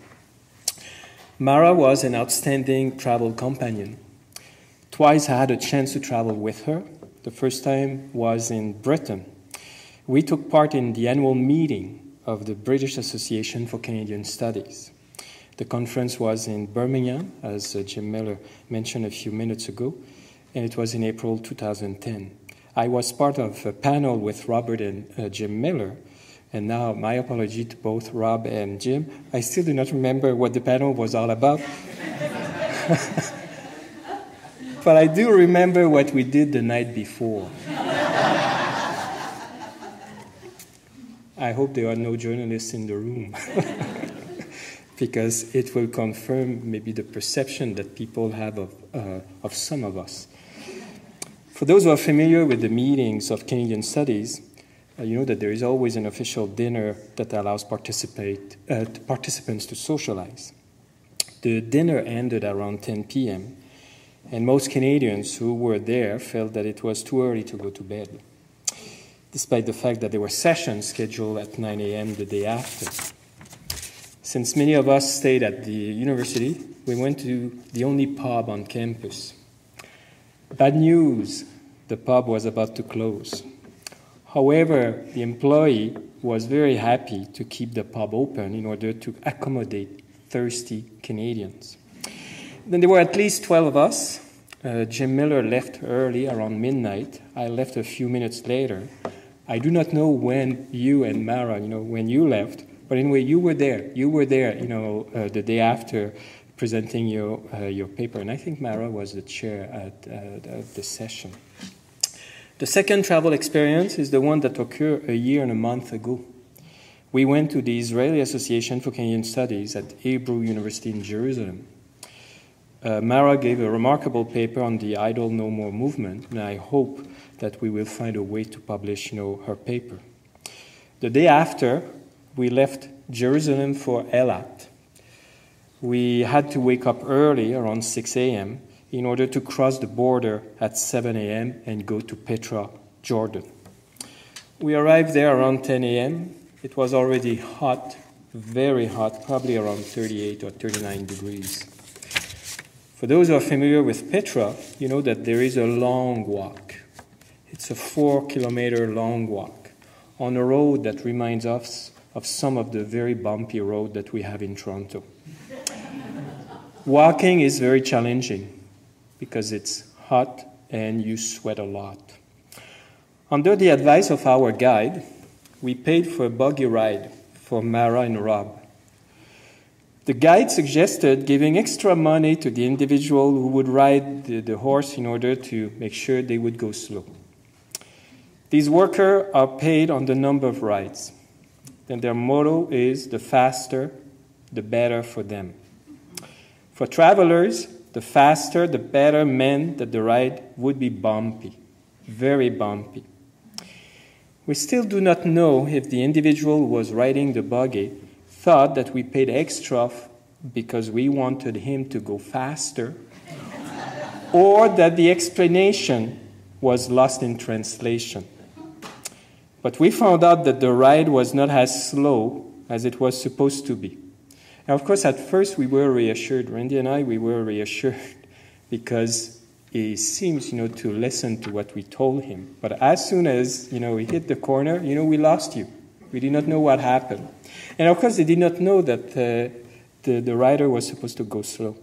Myra was an outstanding travel companion. Twice I had a chance to travel with her. The first time was in Britain. We took part in the annual meeting of the British Association for Canadian Studies. The conference was in Birmingham, as Jim Miller mentioned a few minutes ago, and it was in April 2010. I was part of a panel with Robert and Jim Miller. And now, my apology to both Rob and Jim. I still do not remember what the panel was all about. But I do remember what we did the night before. I hope there are no journalists in the room, because it will confirm maybe the perception that people have of some of us. For those who are familiar with the meetings of Canadian Studies, you know that there is always an official dinner that allows participants to socialize. The dinner ended around 10 p.m., and most Canadians who were there felt that it was too early to go to bed. despite the fact that there were sessions scheduled at 9 a.m. the day after. Since many of us stayed at the university, we went to the only pub on campus. Bad news, the pub was about to close. However, the employee was very happy to keep the pub open in order to accommodate thirsty Canadians. Then there were at least 12 of us. Jim Miller left early, around midnight. I left a few minutes later. I do not know when you and Myra, when you left, but anyway, you were there. You were there, the day after presenting your paper. And I think Myra was the chair at the session. The second travel experience is the one that occurred a year and a month ago. We went to the Israeli Association for Canadian Studies at Hebrew University in Jerusalem. Myra gave a remarkable paper on the Idle No More movement, and I hope that we will find a way to publish, her paper. The day after, we left Jerusalem for Eilat. We had to wake up early, around 6 a.m., in order to cross the border at 7 a.m. and go to Petra, Jordan. We arrived there around 10 a.m. It was already hot, very hot, probably around 38 or 39 degrees. For those who are familiar with Petra, you know that there is a long walk. It's a 4-kilometer long walk on a road that reminds us of some of the very bumpy road that we have in Toronto. Walking is very challenging because it's hot and you sweat a lot. Under the advice of our guide, we paid for a buggy ride for Myra and Rob. The guide suggested giving extra money to the individual who would ride the horse in order to make sure they would go slow. These workers are paid on the number of rides. Then their motto is, the faster, the better for them. For travelers, the faster, the better meant that the ride would be bumpy, very bumpy. We still do not know if the individual who was riding the buggy thought that we paid extra because we wanted him to go faster, or that the explanation was lost in translation. But we found out that the ride was not as slow as it was supposed to be. Now, of course, at first we were reassured. Randy and I, we were reassured because he seems, to listen to what we told him. But as soon as, he hit the corner, we lost you. We did not know what happened. And of course, they did not know that the rider was supposed to go slow.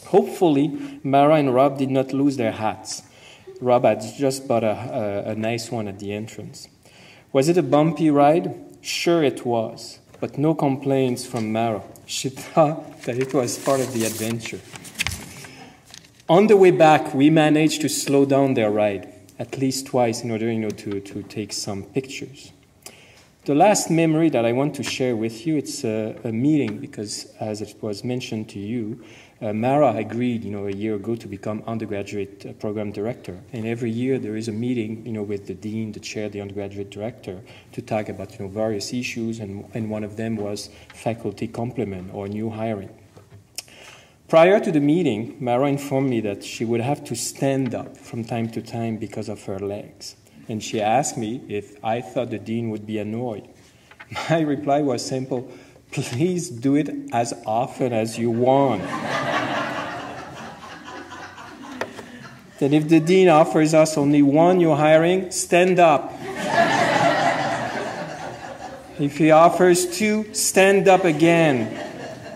Hopefully, Myra and Rob did not lose their hats. Rob had just bought a nice one at the entrance. Was it a bumpy ride? Sure it was, but no complaints from Myra. She thought that it was part of the adventure. On the way back, we managed to slow down their ride, at least twice, in order to take some pictures. The last memory that I want to share with you, it's a meeting, because as it was mentioned to you, Myra agreed, a year ago to become undergraduate program director. And every year there is a meeting, with the dean, the chair, the undergraduate director, to talk about, various issues, and one of them was faculty complement or new hiring. Prior to the meeting, Myra informed me that she would have to stand up from time to time because of her legs. And she asked me if I thought the dean would be annoyed. My reply was simple: please do it as often as you want. Then if the dean offers us only one new hiring, stand up. If he offers 2, stand up again.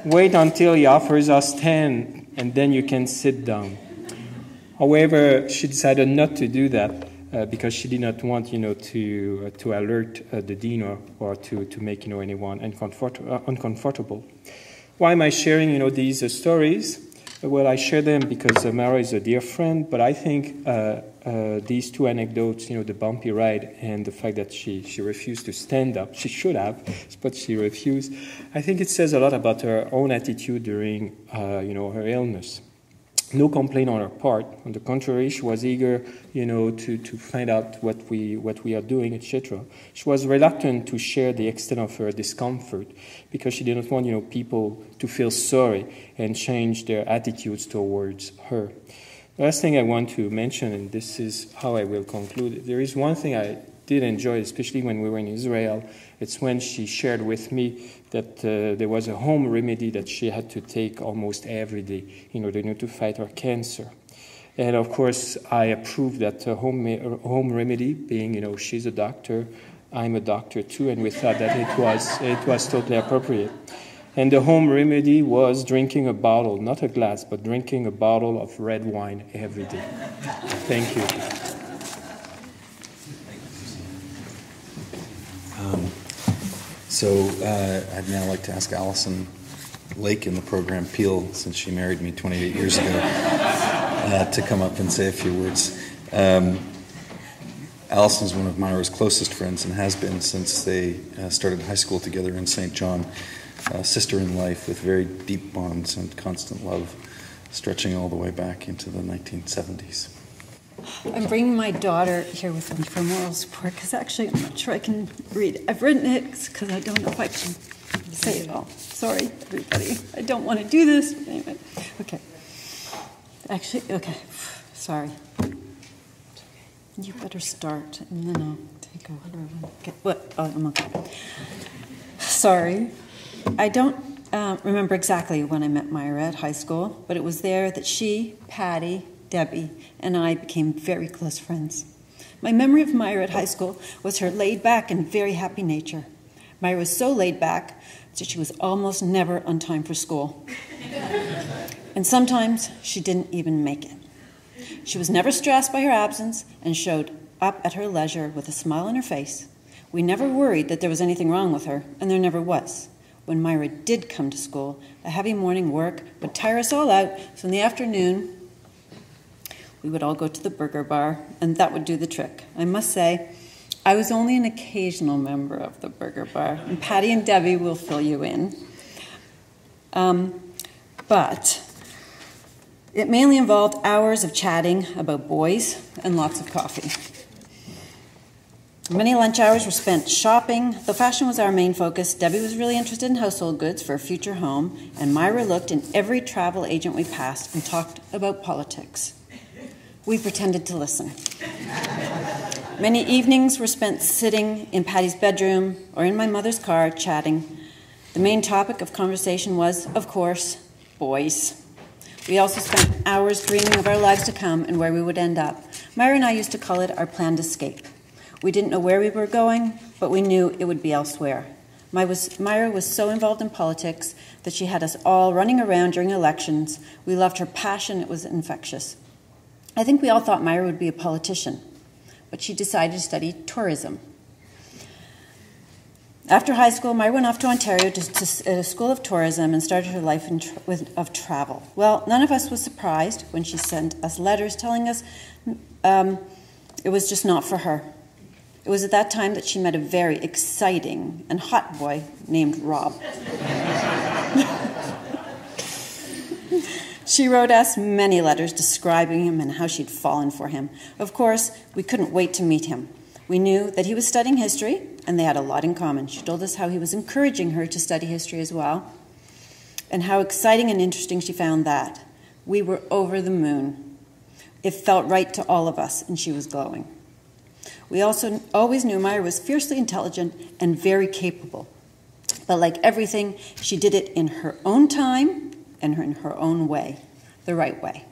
Wait until he offers us 10, and then you can sit down. However, she decided not to do that because she did not want, to alert the dean or to make, anyone uncomfortable. Why am I sharing, these stories? Well, I share them because Myra is a dear friend, but I think these 2 anecdotes, the bumpy ride and the fact that she refused to stand up, she should have, but she refused, I think it says a lot about her own attitude during, her illness. No complaint on her part. On the contrary, she was eager, to find out what we are doing, etc. She was reluctant to share the extent of her discomfort because she didn't want, people to feel sorry and change their attitudes towards her. The last thing I want to mention, and this is how I will conclude, there is one thing did enjoy, especially when we were in Israel. It's when she shared with me that there was a home remedy that she had to take almost every day in order to fight her cancer. And of course, I approved that home remedy, being, she's a doctor, I'm a doctor too, and we thought that it was totally appropriate. And the home remedy was drinking a bottle, not a glass, but drinking a bottle of red wine every day. Thank you. I'd now like to ask Allison Lake in the program Peel, since she married me 28 years ago, to come up and say a few words. Allison's one of Myra's closest friends and has been since they started high school together in St. John. Sister in life with very deep bonds and constant love, stretching all the way back into the 1970s. I'm bringing my daughter here with me for moral support because actually I'm not sure I can read. I've written it because I don't know if I can say it all. Sorry, everybody. I don't want to do this. Anyway, okay. Actually, okay. Sorry. You better start, and then I'll take over. I'm okay. Sorry. I don't remember exactly when I met Myra at high school, but it was there that she, Patty, Debbie, and I became very close friends. My memory of Myra at high school was her laid-back and very happy nature. Myra was so laid-back that she was almost never on time for school. And sometimes she didn't even make it. She was never stressed by her absence and showed up at her leisure with a smile on her face. We never worried that there was anything wrong with her, and there never was. When Myra did come to school, a heavy morning work would tire us all out, so in the afternoon, we would all go to the burger bar, and that would do the trick. I must say, I was only an occasional member of the burger bar, and Patty and Debbie will fill you in. But it mainly involved hours of chatting about boys and lots of coffee. Many lunch hours were spent shopping. Though fashion was our main focus, Debbie was really interested in household goods for a future home, and Myra looked in every travel agent we passed and talked about politics. We pretended to listen. Many evenings were spent sitting in Patty's bedroom or in my mother's car chatting. The main topic of conversation was, of course, boys. We also spent hours dreaming of our lives to come and where we would end up. Myra and I used to call it our planned escape. We didn't know where we were going, but we knew it would be elsewhere. Myra was so involved in politics that she had us all running around during elections. We loved her passion. It was infectious. I think we all thought Myra would be a politician, but she decided to study tourism. After high school, Myra went off to Ontario to a school of tourism and started her life of travel. Well, none of us was surprised when she sent us letters telling us it was just not for her. It was at that time that she met a very exciting and hot boy named Rob. She wrote us many letters describing him and how she'd fallen for him. Of course, we couldn't wait to meet him. We knew that he was studying history, and they had a lot in common. She told us how he was encouraging her to study history as well, and how exciting and interesting she found that. We were over the moon. It felt right to all of us, and she was glowing. We also always knew Myra was fiercely intelligent and very capable. But like everything, she did it in her own time and in her own way, the right way.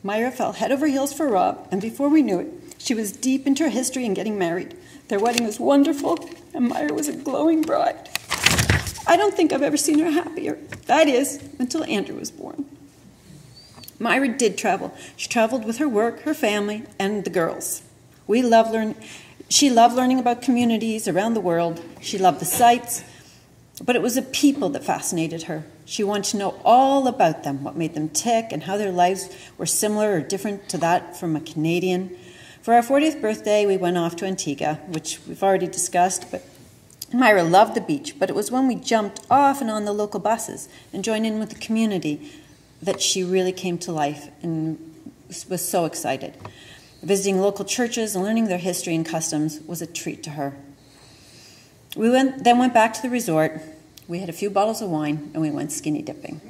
Myra fell head over heels for Rob, and before we knew it, she was deep into her history and getting married. Their wedding was wonderful, and Myra was a glowing bride. I don't think I've ever seen her happier. That is, until Andrew was born. Myra did travel. She traveled with her work, her family, and the girls. She loved learning about communities around the world. She loved the sights, but it was the people that fascinated her. She wanted to know all about them, what made them tick, and how their lives were similar or different to that from a Canadian. For our 40th birthday, we went off to Antigua, which we've already discussed, but Myra loved the beach, but it was when we jumped off and on the local buses and joined in with the community that she really came to life and was so excited. Visiting local churches and learning their history and customs was a treat to her. We then went back to the resort. We had a few bottles of wine, and we went skinny dipping.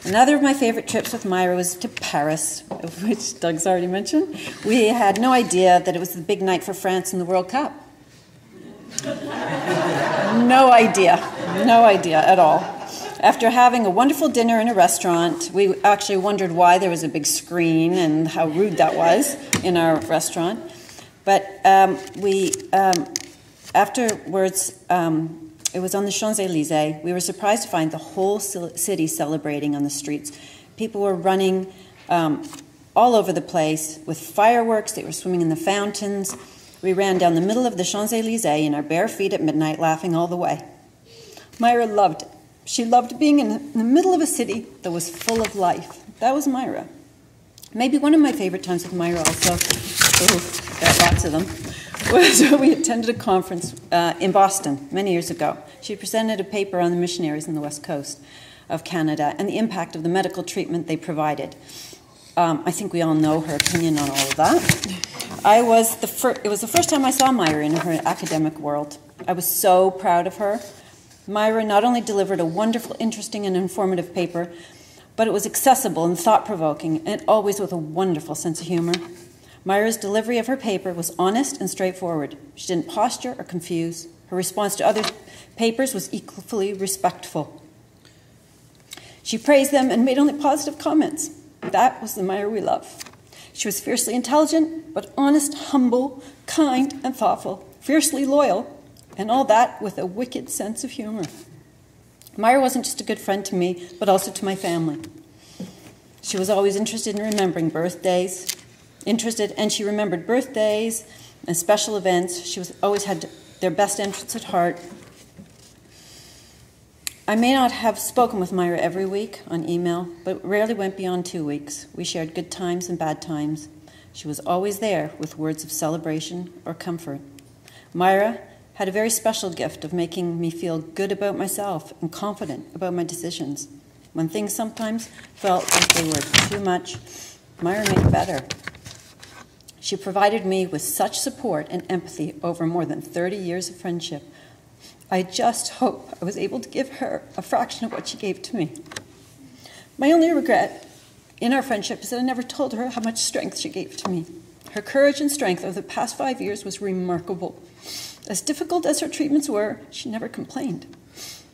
Another of my favorite trips with Myra was to Paris, which Doug's already mentioned. We had no idea that it was the big night for France in the World Cup. No idea at all. After having a wonderful dinner in a restaurant, we actually wondered why there was a big screen and how rude that was in our restaurant. But afterwards, it was on the Champs-Élysées. We were surprised to find the whole city celebrating on the streets. People were running all over the place with fireworks. They were swimming in the fountains. We ran down the middle of the Champs-Élysées in our bare feet at midnight, laughing all the way. Myra loved it. She loved being in the middle of a city that was full of life. That was Myra. Maybe one of my favorite times with Myra also, there are lots of them, was when we attended a conference in Boston many years ago. She presented a paper on the missionaries on the west coast of Canada and the impact of the medical treatment they provided. I think we all know her opinion on all of that. It was the first time I saw Myra in her academic world. I was so proud of her. Myra not only delivered a wonderful, interesting, and informative paper, but it was accessible and thought-provoking, and always with a wonderful sense of humor. Myra's delivery of her paper was honest and straightforward. She didn't posture or confuse. Her response to other papers was equally respectful. She praised them and made only positive comments. That was the Myra we love. She was fiercely intelligent, but honest, humble, kind, and thoughtful, fiercely loyal, and all that with a wicked sense of humor. Myra wasn't just a good friend to me, but also to my family. She was always interested in remembering birthdays, and she remembered birthdays and special events. She always had their best interests at heart. I may not have spoken with Myra every week on email, but rarely went beyond 2 weeks. We shared good times and bad times. She was always there with words of celebration or comfort. Myra had a very special gift of making me feel good about myself and confident about my decisions. When things sometimes felt like they were too much, Myra made it better. She provided me with such support and empathy over more than 30 years of friendship. I just hope I was able to give her a fraction of what she gave to me. My only regret in our friendship is that I never told her how much strength she gave to me. Her courage and strength over the past 5 years was remarkable. As difficult as her treatments were, she never complained.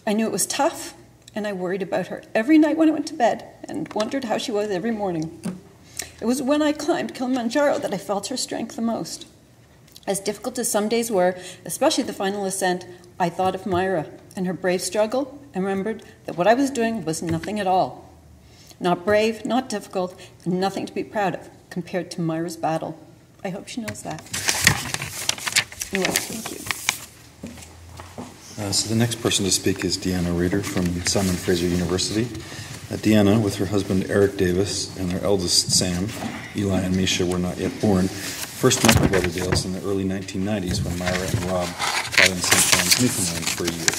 I knew it was tough, and I worried about her every night when I went to bed and wondered how she was every morning. It was when I climbed Kilimanjaro that I felt her strength the most. As difficult as some days were, especially the final ascent, I thought of Myra and her brave struggle and remembered that what I was doing was nothing at all. Not brave, not difficult, and nothing to be proud of compared to Myra's battle. I hope she knows that. Anyway, thank you. So the next person to speak is Deanna Reeder from Simon Fraser University. Deanna, with her husband Eric Davis and their eldest Sam, Eli and Misha were not yet born, first met the Rutherdales in the early 1990s when Myra and Rob taught in St. John's, Newfoundland for a year.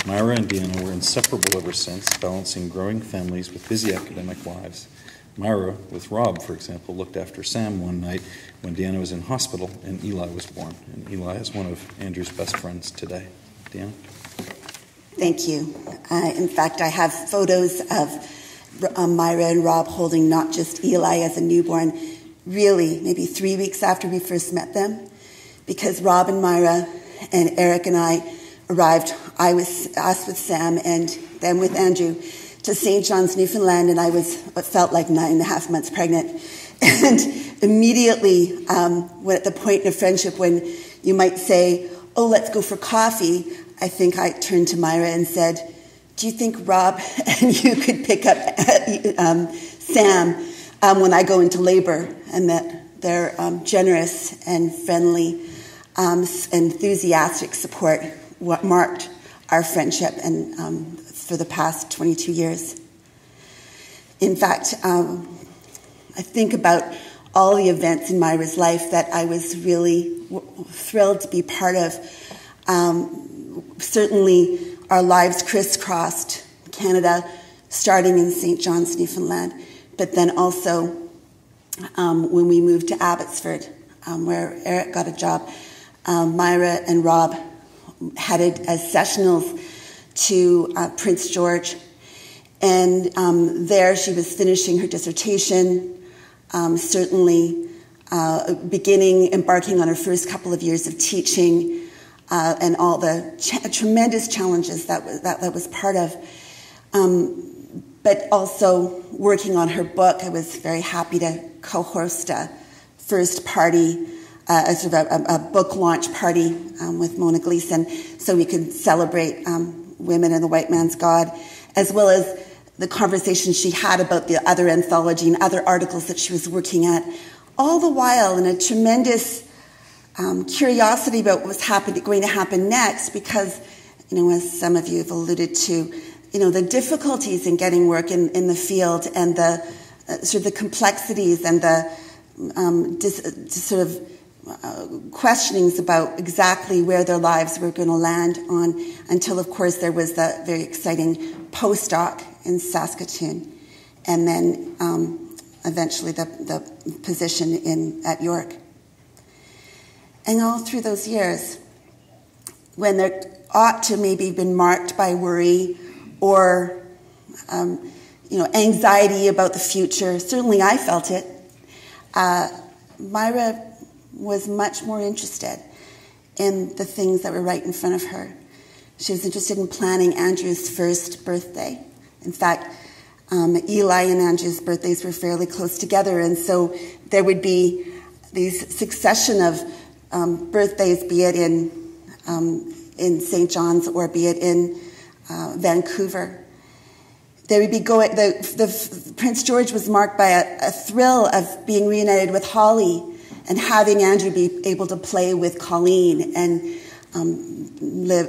Myra and Deanna were inseparable ever since, balancing growing families with busy academic lives. Myra, with Rob, for example, looked after Sam one night when Deanna was in hospital and Eli was born. And Eli is one of Andrew's best friends today. Deanna? Thank you. In fact, I have photos of Myra and Rob holding not just Eli as a newborn, really maybe 3 weeks after we first met them, because Rob and Myra and Eric and I arrived, us with Sam and then with Andrew, to St. John's, Newfoundland, and I was what felt like 9.5 months pregnant. And immediately, when at the point in a friendship when you might say, oh, let's go for coffee, I think I turned to Myra and said, do you think Rob and you could pick up Sam when I go into labor? And that their generous and friendly, enthusiastic support what marked our friendship and for the past 22 years. In fact, I think about all the events in Myra's life that I was really thrilled to be part of. Certainly, our lives crisscrossed Canada, starting in St. John's, Newfoundland, but then also when we moved to Abbotsford, where Eric got a job, Myra and Rob headed as sessionals to Prince George, And there she was finishing her dissertation, certainly embarking on her first couple of years of teaching, and all the tremendous challenges that was part of. But also working on her book. I was very happy to co-host a first party, a book launch party with Mona Gleason, so we could celebrate women and the white man's God, as well as the conversations she had about the other anthology and other articles that she was working at, all the while in a tremendous curiosity about what was going to happen next, because, as some of you have alluded to, the difficulties in getting work in the field, and the sort of the complexities and the questionings about exactly where their lives were going to land on, until, of course, there was the very exciting postdoc in Saskatoon, and then eventually the position at York. And all through those years, when there ought to maybe been marked by worry or anxiety about the future, certainly I felt it, Myra was much more interested in the things that were right in front of her. She was interested in planning Andrew's first birthday. In fact, Eli and Andrew's birthdays were fairly close together, and so there would be these succession of birthdays, be it in St. John's or be it in Vancouver. They would be the Prince George was marked by a thrill of being reunited with Holly and having Andrew be able to play with Colleen and live.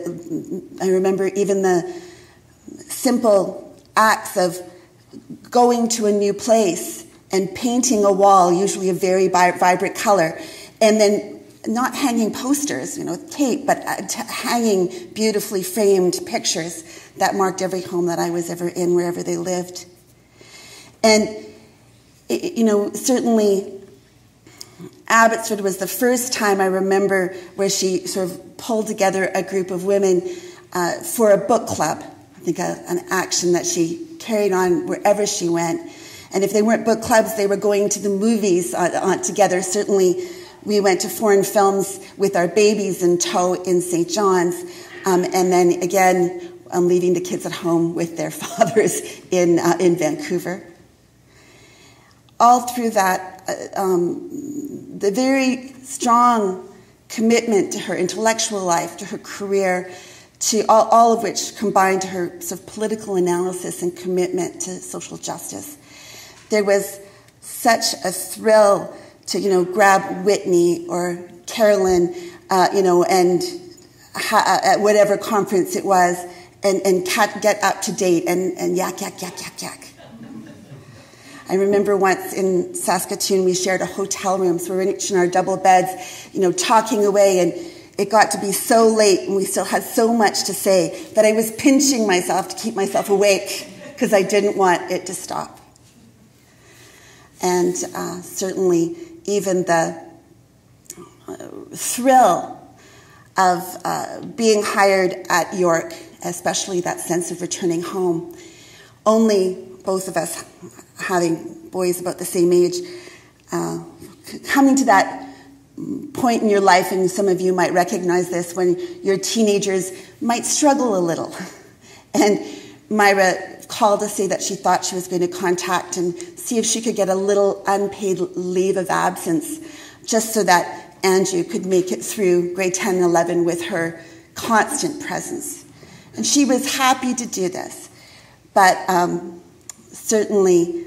I remember even the simple acts of going to a new place and painting a wall, usually a very vibrant color, and then not hanging posters, tape, but hanging beautifully framed pictures that marked every home that I was ever in, wherever they lived. And, certainly Abbotsford was the first time I remember where she sort of pulled together a group of women for a book club. I think an action that she carried on wherever she went. And if they weren't book clubs, they were going to the movies together. Certainly we went to foreign films with our babies in tow in St. John's, and then again leaving the kids at home with their fathers in Vancouver. All through that, the very strong commitment to her intellectual life, to her career, to all of which combined to her sort of political analysis and commitment to social justice. There was such a thrill to, grab Whitney or Carolyn, and at whatever conference it was, and get up to date and yak. I remember once in Saskatoon, we shared a hotel room, so we were each in our double beds, talking away, and it got to be so late, and we still had so much to say that I was pinching myself to keep myself awake because I didn't want it to stop. And certainly even the thrill of being hired at York, especially that sense of returning home. Only both of us, having boys about the same age, coming to that point in your life, and some of you might recognize this, when your teenagers might struggle a little. And Myra called to say that she thought she was going to contact and see if she could get a little unpaid leave of absence, just so that Andrew could make it through grade 10 and 11 with her constant presence. And she was happy to do this, but certainly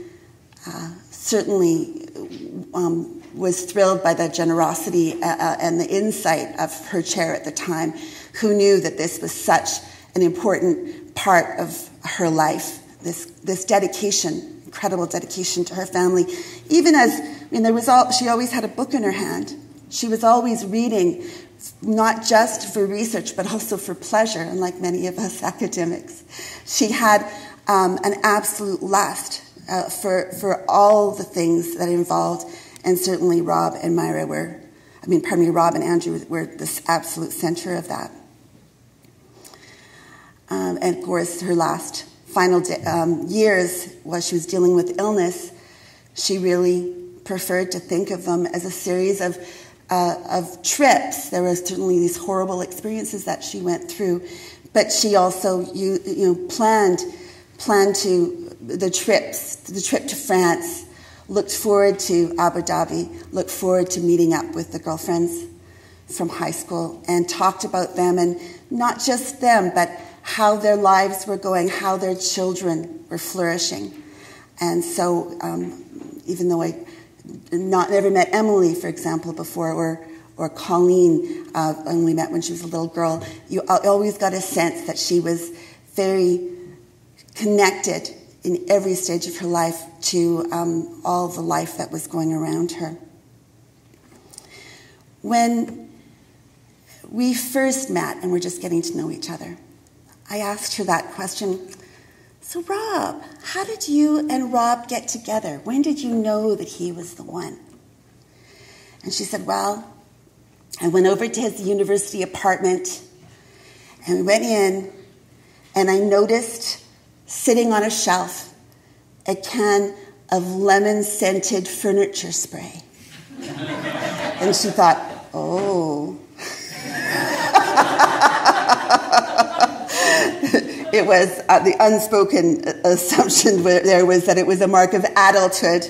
was thrilled by the generosity and the insight of her chair at the time, who knew that this was such an important part of her life, this dedication, incredible dedication to her family. Even as, she always had a book in her hand. She was always reading, not just for research, but also for pleasure, unlike many of us academics. She had an absolute lust for all the things that involved, and certainly Rob and Andrew were the absolute center of that. And of course, her last final years while she was dealing with illness, she really preferred to think of them as a series of trips. There were certainly these horrible experiences that she went through, but she also planned to the trip to France, looked forward to Abu Dhabi, looked forward to meeting up with the girlfriends from high school, and talked about them, and not just them, but how their lives were going, how their children were flourishing. And so even though I never met Emily, for example, before, or Colleen, only met when she was a little girl, you always got a sense that she was very connected in every stage of her life to all the life that was going around her. When we first met and were just getting to know each other, I asked her that question, so Rob, how did you and Rob get together? When did you know that he was the one? And she said, well, I went over to his university apartment and we went in, and I noticed sitting on a shelf a can of lemon-scented furniture spray. And she thought, oh. It was the unspoken assumption there was that it was a mark of adulthood,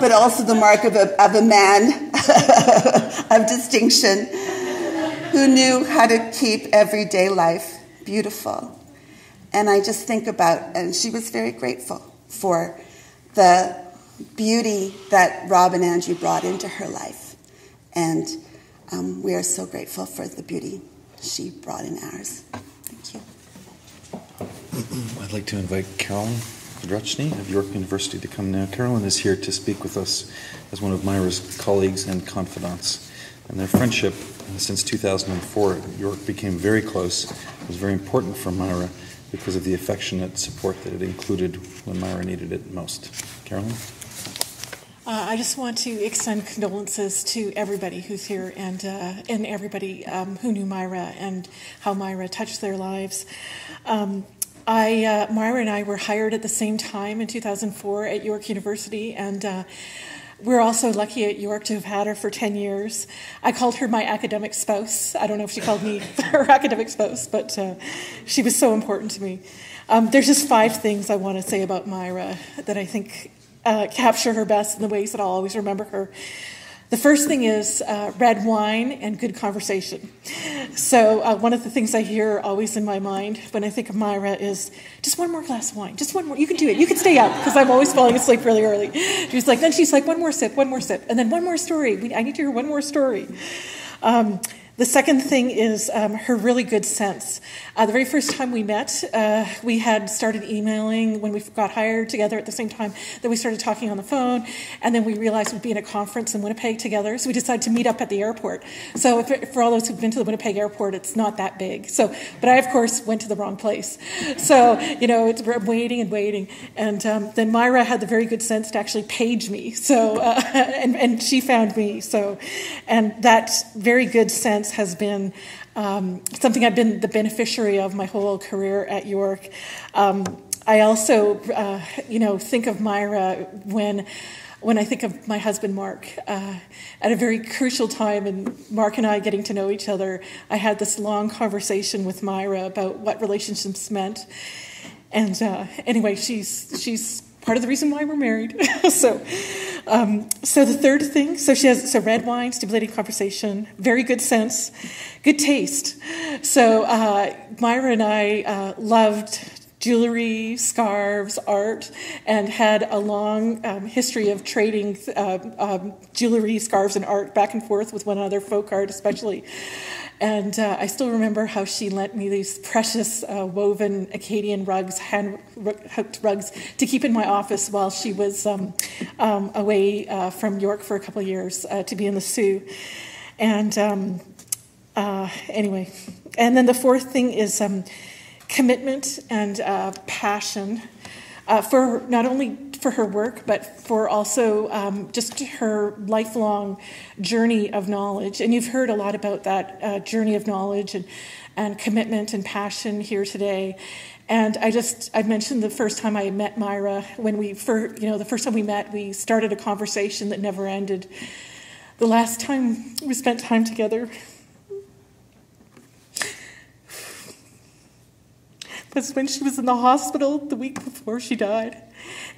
but also the mark of a man of distinction who knew how to keep everyday life beautiful. And I just think about, and she was very grateful for the beauty that Rob and Angie brought into her life. And we are so grateful for the beauty she brought in ours. Thank you. I'd like to invite Carolyn Drutchny of York University to come now. Carolyn is here to speak with us as one of Myra's colleagues and confidants. And their friendship since 2004 at York became very close. It was very important for Myra because of the affectionate support that it included when Myra needed it most. Carolyn? I just want to extend condolences to everybody who's here and everybody who knew Myra and how Myra touched their lives. Myra and I were hired at the same time in 2004 at York University, and we're also lucky at York to have had her for 10 years. I called her my academic spouse. I don't know if she called me her academic spouse, but she was so important to me. There's just 5 things I want to say about Myra that I think capture her best in the ways that I'll always remember her. The first thing is red wine and good conversation. So one of the things I hear always in my mind when I think of Myra is, just one more glass of wine, just one more, you can do it, you can stay up, because I'm always falling asleep really early. She's like, one more sip, and then one more story. I need to hear one more story. The second thing is her really good sense. The very first time we met, we had started emailing when we got hired together at the same time. Then we started talking on the phone, and then we realized we'd be in a conference in Winnipeg together, so we decided to meet up at the airport. So for all those who've been to the Winnipeg airport, it's not that big. But I, of course, went to the wrong place. So, I'm waiting, and then Myra had the very good sense to actually page me, and she found me. And that very good sense has been something I've been the beneficiary of my whole career at York. I also, think of Myra when I think of my husband, Mark. At a very crucial time in Mark and I getting to know each other, I had this long conversation with Myra about what relationships meant. And anyway, she's part of the reason why we're married. So the third thing, she has red wine, stimulating conversation, very good sense, good taste. So Myra and I loved jewelry, scarves, art, and had a long history of trading jewelry, scarves, and art back and forth with one another, folk art especially. And I still remember how she lent me these precious woven Acadian rugs, hand-hooked rugs, to keep in my office while she was away from York for a couple of years to be in the Sioux. And anyway, and then the fourth thing is commitment and passion for not only for her work, but for also just her lifelong journey of knowledge. And you've heard a lot about that journey of knowledge and commitment and passion here today. And I mentioned the first time I met Myra, when the first time we met, we started a conversation that never ended. The last time we spent time together was when she was in the hospital the week before she died.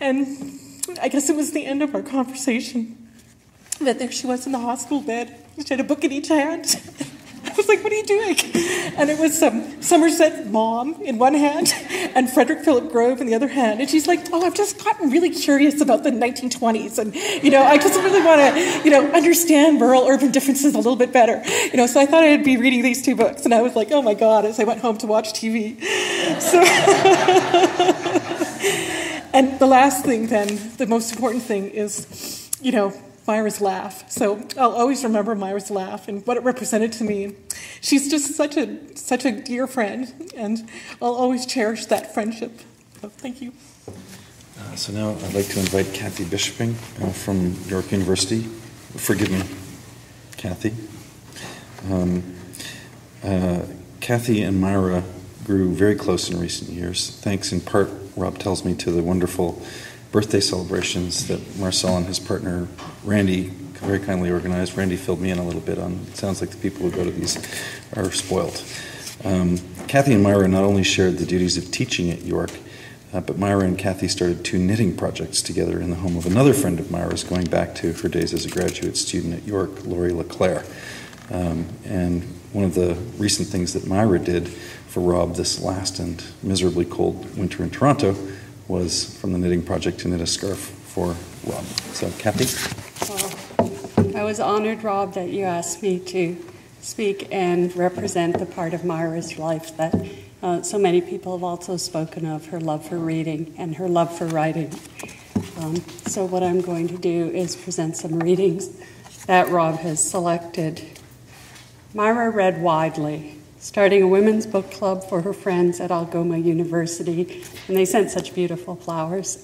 And I guess it was the end of our conversation that there she was in the hospital bed. She had a book in each hand. I was like, what are you doing? And it was Somerset Maugham in one hand and Frederick Philip Grove in the other hand. And she's like, I've just gotten really curious about the 1920s. And, I just really want to, understand rural-urban differences a little bit better. So I thought I'd be reading these two books. And I was like, oh, my God, as I went home to watch TV. So, and the last thing then, the most important thing is, Myra's laugh. So I'll always remember Myra's laugh and what it represented to me. She's just such a dear friend, and I'll always cherish that friendship. So thank you. So now I'd like to invite Kathy Bischoping from York University. Forgive me, Kathy. Kathy and Myra grew very close in recent years, thanks in part, Rob tells me, to the wonderful birthday celebrations that Marcel and his partner Randy very kindly organized. Randy filled me in a little bit on, it sounds like the people who go to these are spoiled. Kathy and Myra not only shared the duties of teaching at York, but Myra and Kathy started 2 knitting projects together in the home of another friend of Myra's going back to her days as a graduate student at York, Laurie LeClaire. And one of the recent things that Myra did for Rob this last and miserably cold winter in Toronto was from the knitting project to knit a scarf for Rob. So, Kathy? Well, I was honored, Rob, that you asked me to speak and represent the part of Myra's life that so many people have also spoken of, her love for reading and her love for writing. So what I'm going to do is present some readings that Rob has selected. Myra read widely, starting a women's book club for her friends at Algoma University, and they sent such beautiful flowers,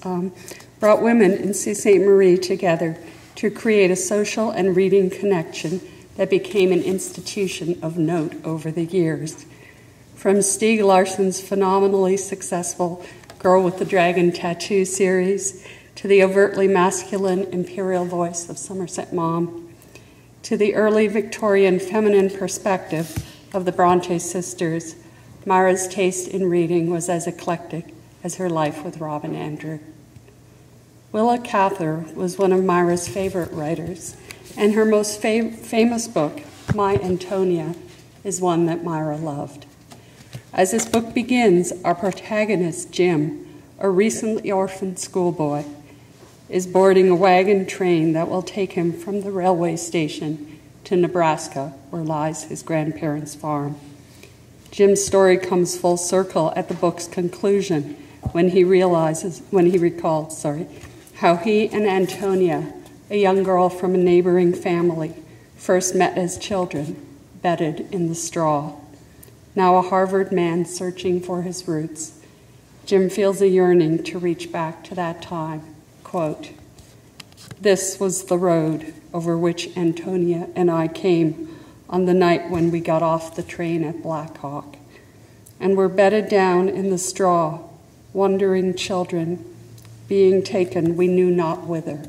brought women in Sault Ste. Marie together to create a social and reading connection that became an institution of note over the years. From Stieg Larsson's phenomenally successful Girl with the Dragon Tattoo series, to the overtly masculine imperial voice of Somerset Maugham, to the early Victorian feminine perspective of the Bronte sisters, Myra's taste in reading was as eclectic as her life with Rob and Andrew. Willa Cather was one of Myra's favorite writers, and her most famous book, My Antonia, is one that Myra loved. As this book begins, our protagonist, Jim, a recently orphaned schoolboy, is boarding a wagon train that will take him from the railway station to Nebraska, where lies his grandparents' farm. Jim's story comes full circle at the book's conclusion when he recalls how he and Antonia, a young girl from a neighboring family, first met as children, bedded in the straw. Now a Harvard man searching for his roots, Jim feels a yearning to reach back to that time. Quote, "This was the road over which Antonia and I came on the night when we got off the train at Black Hawk, and were bedded down in the straw, wandering children, being taken we knew not whither.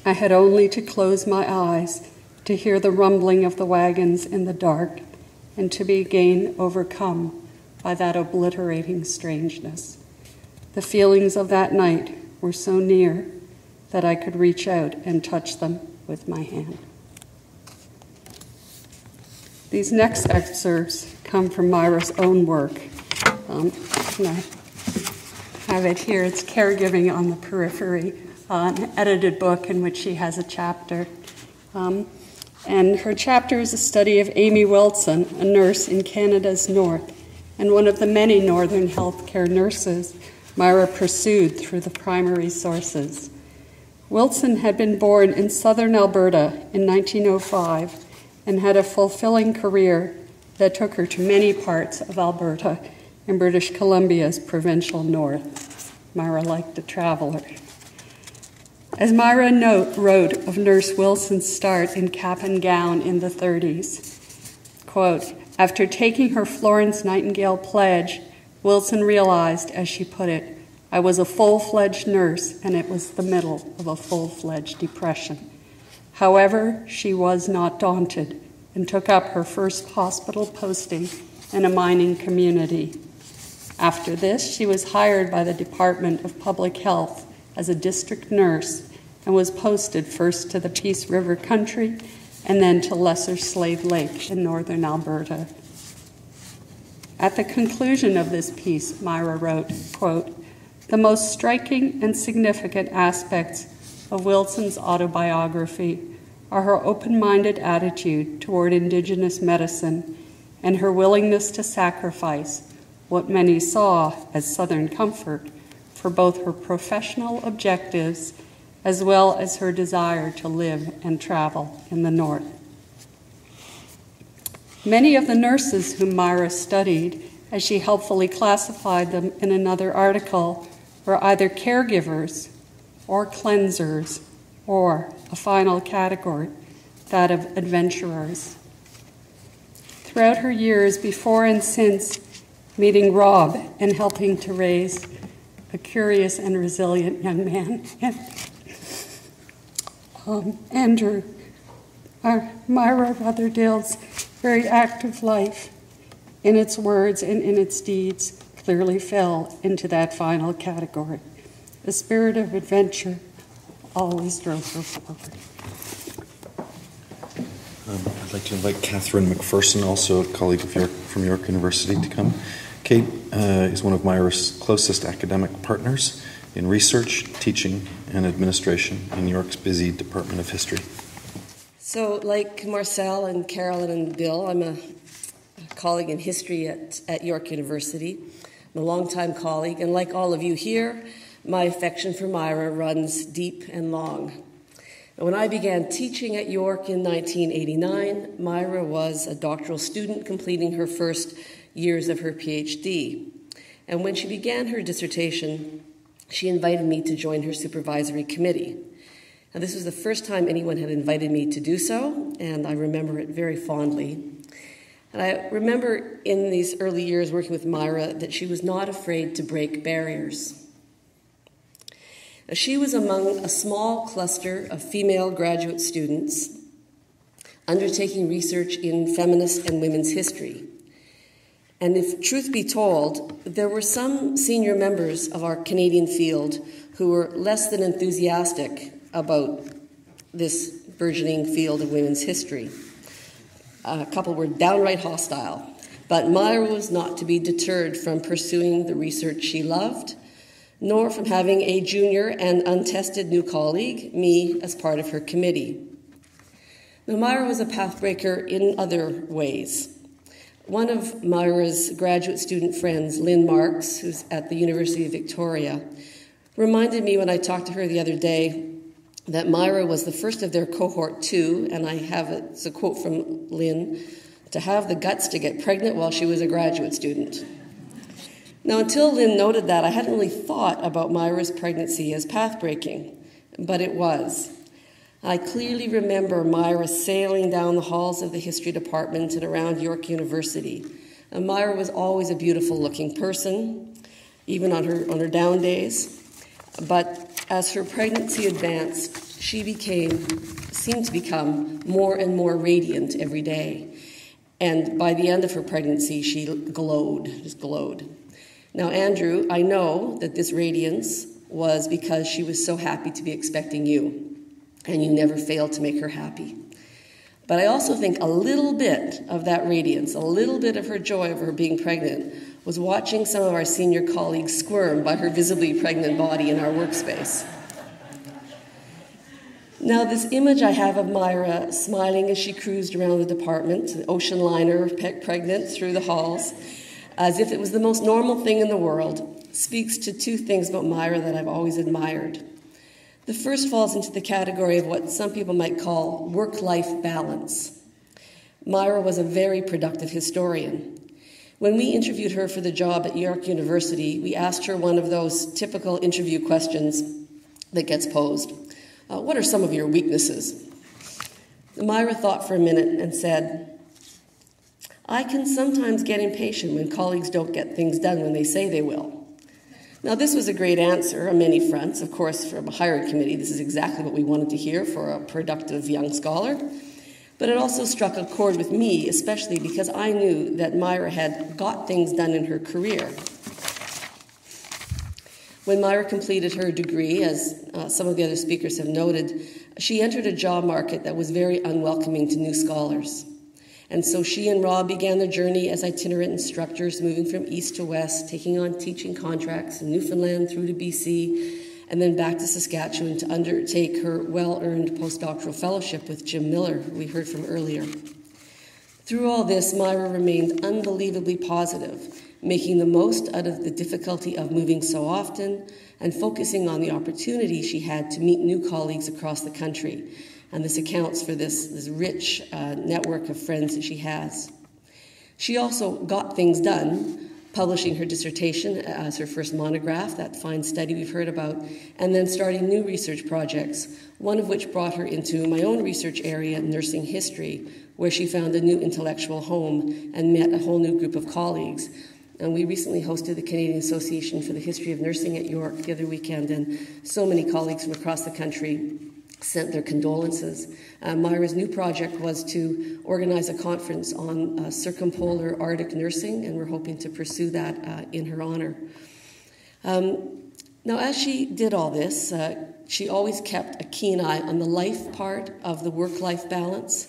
I had only to close my eyes to hear the rumbling of the wagons in the dark, and to be again overcome by that obliterating strangeness. The feelings of that night were so near that I could reach out and touch them with my hand." These next excerpts come from Myra's own work. I have it here. It's Caregiving on the Periphery, an edited book in which she has a chapter. And her chapter is a study of Amy Wilson, a nurse in Canada's north, and one of the many northern healthcare nurses Myra pursued through the primary sources. Wilson had been born in southern Alberta in 1905 and had a fulfilling career that took her to many parts of Alberta and British Columbia's provincial north. Myra liked a traveler. As Myra wrote of Nurse Wilson's start in cap and gown in the 30s, quote, "After taking her Florence Nightingale pledge, Wilson realized, as she put it, I was a full-fledged nurse, and it was the middle of a full-fledged depression. However, she was not daunted and took up her first hospital posting in a mining community. After this, she was hired by the Department of Public Health as a district nurse and was posted first to the Peace River country and then to Lesser Slave Lake in northern Alberta. At the conclusion of this piece, Myra wrote, quote, "The most striking and significant aspects of Wilson's autobiography are her open-minded attitude toward Indigenous medicine and her willingness to sacrifice what many saw as Southern comfort for both her professional objectives as well as her desire to live and travel in the North." Many of the nurses whom Myra studied, as she helpfully classified them in another article, were either caregivers or cleansers, or a final category, that of adventurers. Throughout her years before and since meeting Rob and helping to raise a curious and resilient young man, Andrew, Myra Rutherdale's very active life, in its words and in its deeds, clearly fell into that final category. The spirit of adventure always drove her forward. I'd like to invite Catherine McPherson, also a colleague of from York University, to come. Kate is one of Myra's closest academic partners in research, teaching, and administration in York's busy Department of History. So, like Marcel and Carolyn and Bill, I'm a colleague in history at York University. I'm a longtime colleague, and like all of you here, my affection for Myra runs deep and long. And when I began teaching at York in 1989, Myra was a doctoral student completing her first years of her PhD. And when she began her dissertation, she invited me to join her supervisory committee. Now, this was the first time anyone had invited me to do so, and I remember it very fondly. And I remember in these early years working with Myra that she was not afraid to break barriers. Now, she was among a small cluster of female graduate students undertaking research in feminist and women's history. And if truth be told, there were some senior members of our Canadian field who were less than enthusiastic about this burgeoning field of women's history. A couple were downright hostile, but Myra was not to be deterred from pursuing the research she loved, nor from having a junior and untested new colleague, me, as part of her committee. Now, Myra was a pathbreaker in other ways. One of Myra's graduate student friends, Lynn Marks, who's at the University of Victoria, reminded me when I talked to her the other day that Myra was the first of their cohort 2, and it's a quote from Lynn, to have the guts to get pregnant while she was a graduate student. Now, until Lynn noted that, I hadn't really thought about Myra's pregnancy as pathbreaking, but it was. I clearly remember Myra sailing down the halls of the history department and around York University. And Myra was always a beautiful-looking person, even on her down days. But as her pregnancy advanced, she seemed to become more and more radiant every day. And by the end of her pregnancy, she just glowed. Now, Andrew, I know that this radiance was because she was so happy to be expecting you, and you never failed to make her happy. But I also think a little bit of that radiance, a little bit of her joy over her being pregnant, was watching some of our senior colleagues squirm by her visibly pregnant body in our workspace. Now, this image I have of Myra smiling as she cruised around the department, the ocean liner, pregnant through the halls, as if it was the most normal thing in the world, speaks to two things about Myra that I've always admired. The first falls into the category of what some people might call work-life balance. Myra was a very productive historian. When we interviewed her for the job at York University, we asked her one of those typical interview questions that gets posed. What are some of your weaknesses? Myra thought for a minute and said, I can sometimes get impatient when colleagues don't get things done when they say they will. Now, this was a great answer on many fronts. Of course, from a hiring committee, this is exactly what we wanted to hear for a productive young scholar. But it also struck a chord with me, especially because I knew that Myra had got things done in her career. When Myra completed her degree, as some of the other speakers have noted, she entered a job market that was very unwelcoming to new scholars. And so she and Rob began their journey as itinerant instructors, moving from east to west, taking on teaching contracts in Newfoundland through to BC, and then back to Saskatchewan to undertake her well-earned postdoctoral fellowship with Jim Miller, who we heard from earlier. Through all this, Myra remained unbelievably positive, making the most out of the difficulty of moving so often and focusing on the opportunity she had to meet new colleagues across the country. And this accounts for this rich network of friends that she has. She also got things done, publishing her dissertation as her first monograph, that fine study we've heard about, and then starting new research projects, one of which brought her into my own research area, nursing history, where she found a new intellectual home and met a whole new group of colleagues. And we recently hosted the Canadian Association for the History of Nursing at York the other weekend, and so many colleagues from across the country sent their condolences. Myra's new project was to organize a conference on circumpolar Arctic nursing, and we're hoping to pursue that in her honor. Now, as she did all this, she always kept a keen eye on the life part of the work-life balance.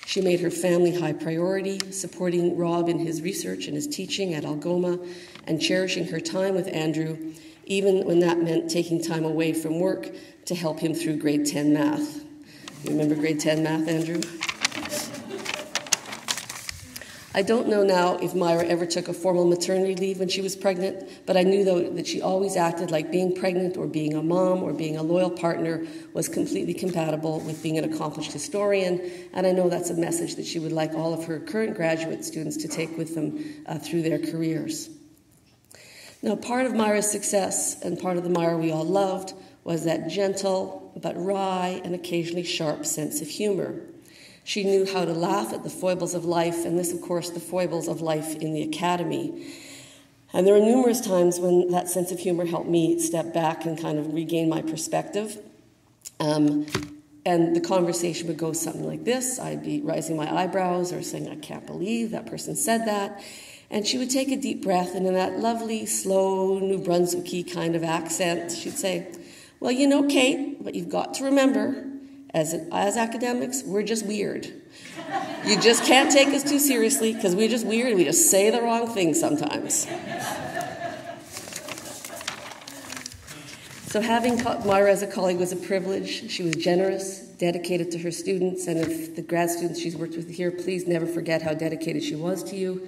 She made her family high priority, supporting Rob in his research and his teaching at Algoma, and cherishing her time with Andrew, even when that meant taking time away from work to help him through grade 10 math. You remember grade 10 math, Andrew? I don't know now if Myra ever took a formal maternity leave when she was pregnant, but I knew, though, that she always acted like being pregnant or being a mom or being a loyal partner was completely compatible with being an accomplished historian, and I know that's a message that she would like all of her current graduate students to take with them through their careers. Now, part of Myra's success, and part of the Myra we all loved, was that gentle but wry and occasionally sharp sense of humor. She knew how to laugh at the foibles of life, and this, of course, the foibles of life in the academy. And there were numerous times when that sense of humor helped me step back and kind of regain my perspective. And the conversation would go something like this. I'd be raising my eyebrows or saying, I can't believe that person said that. And she would take a deep breath, and in that lovely, slow, New Brunswicky kind of accent, she'd say, well, you know, Kate, what you've got to remember, as academics, we're just weird. You just can't take us too seriously because we're just weird. We just say the wrong thing sometimes. So having Myra as a colleague was a privilege. She was generous, dedicated to her students, and if the grad students she's worked with here, please never forget how dedicated she was to you.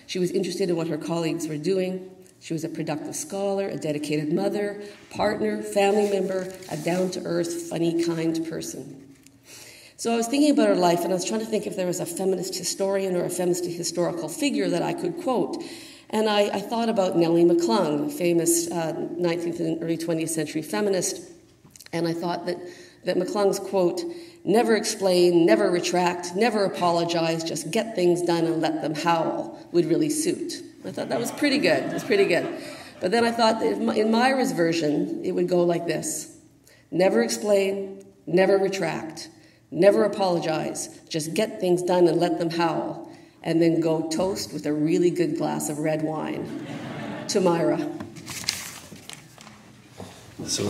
She was interested in what her colleagues were doing. She was a productive scholar, a dedicated mother, partner, family member, a down-to-earth, funny, kind person. So I was thinking about her life, and I was trying to think if there was a feminist historian or a feminist historical figure that I could quote. And I thought about Nellie McClung, a famous 19th and early 20th century feminist. And I thought that McClung's quote, never explain, never retract, never apologize, just get things done and let them howl, would really suit. I thought that was pretty good. It was pretty good. But then I thought that in Myra's version, it would go like this. Never explain, never retract, never apologize, just get things done and let them howl, and then go toast with a really good glass of red wine. To Myra. So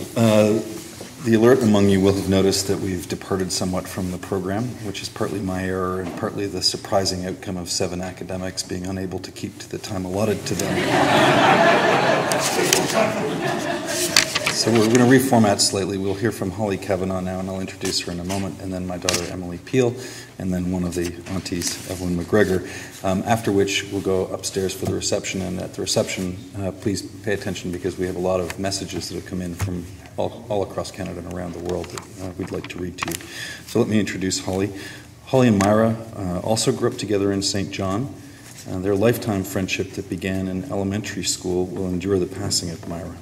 the alert among you will have noticed that we've departed somewhat from the program, which is partly my error and partly the surprising outcome of 7 academics being unable to keep to the time allotted to them. So we're going to reformat slightly. We'll hear from Holly Kavanagh now, and I'll introduce her in a moment, and then my daughter Emily Peel, and then one of the aunties, Evelyn McGregor, after which we'll go upstairs for the reception. And at the reception, please pay attention because we have a lot of messages that have come in from all across Canada and around the world that we'd like to read to you. So let me introduce Holly. Holly and Myra also grew up together in St. John. Their lifetime friendship that began in elementary school will endure the passing of Myra.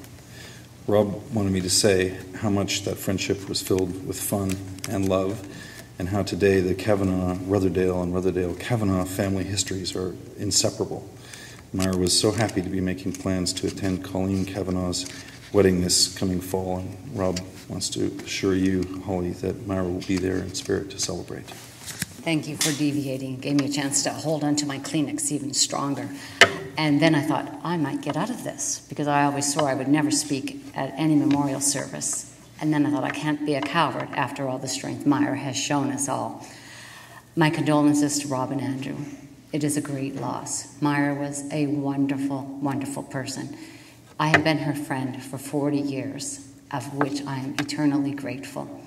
Rob wanted me to say how much that friendship was filled with fun and love, and how today the Kavanagh-Rutherdale and Rutherdale-Kavanagh family histories are inseparable. Myra was so happy to be making plans to attend Colleen Kavanagh's wedding this coming fall, and Rob wants to assure you, Holly, that Myra will be there in spirit to celebrate. Thank you for deviating. It gave me a chance to hold onto my Kleenex even stronger. And then I thought, I might get out of this, because I always swore I would never speak at any memorial service. And then I thought, I can't be a coward after all the strength Myra has shown us all. My condolences to Rob and Andrew. It is a great loss. Myra was a wonderful, wonderful person. I have been her friend for 40 years, of which I am eternally grateful.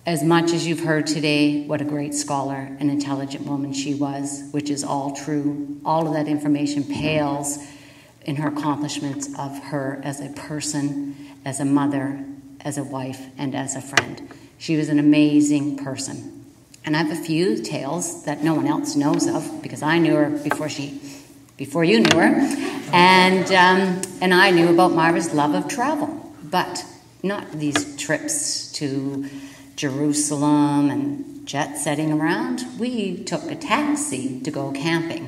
As much as you've heard today what a great scholar and intelligent woman she was, which is all true, all of that information pales in her accomplishments of her as a person, as a mother, as a wife, and as a friend. She was an amazing person. And I have a few tales that no one else knows of, because I knew her before you knew her. And I knew about Myra's love of travel, but not these trips to Jerusalem and jet-setting around. We took a taxi to go camping.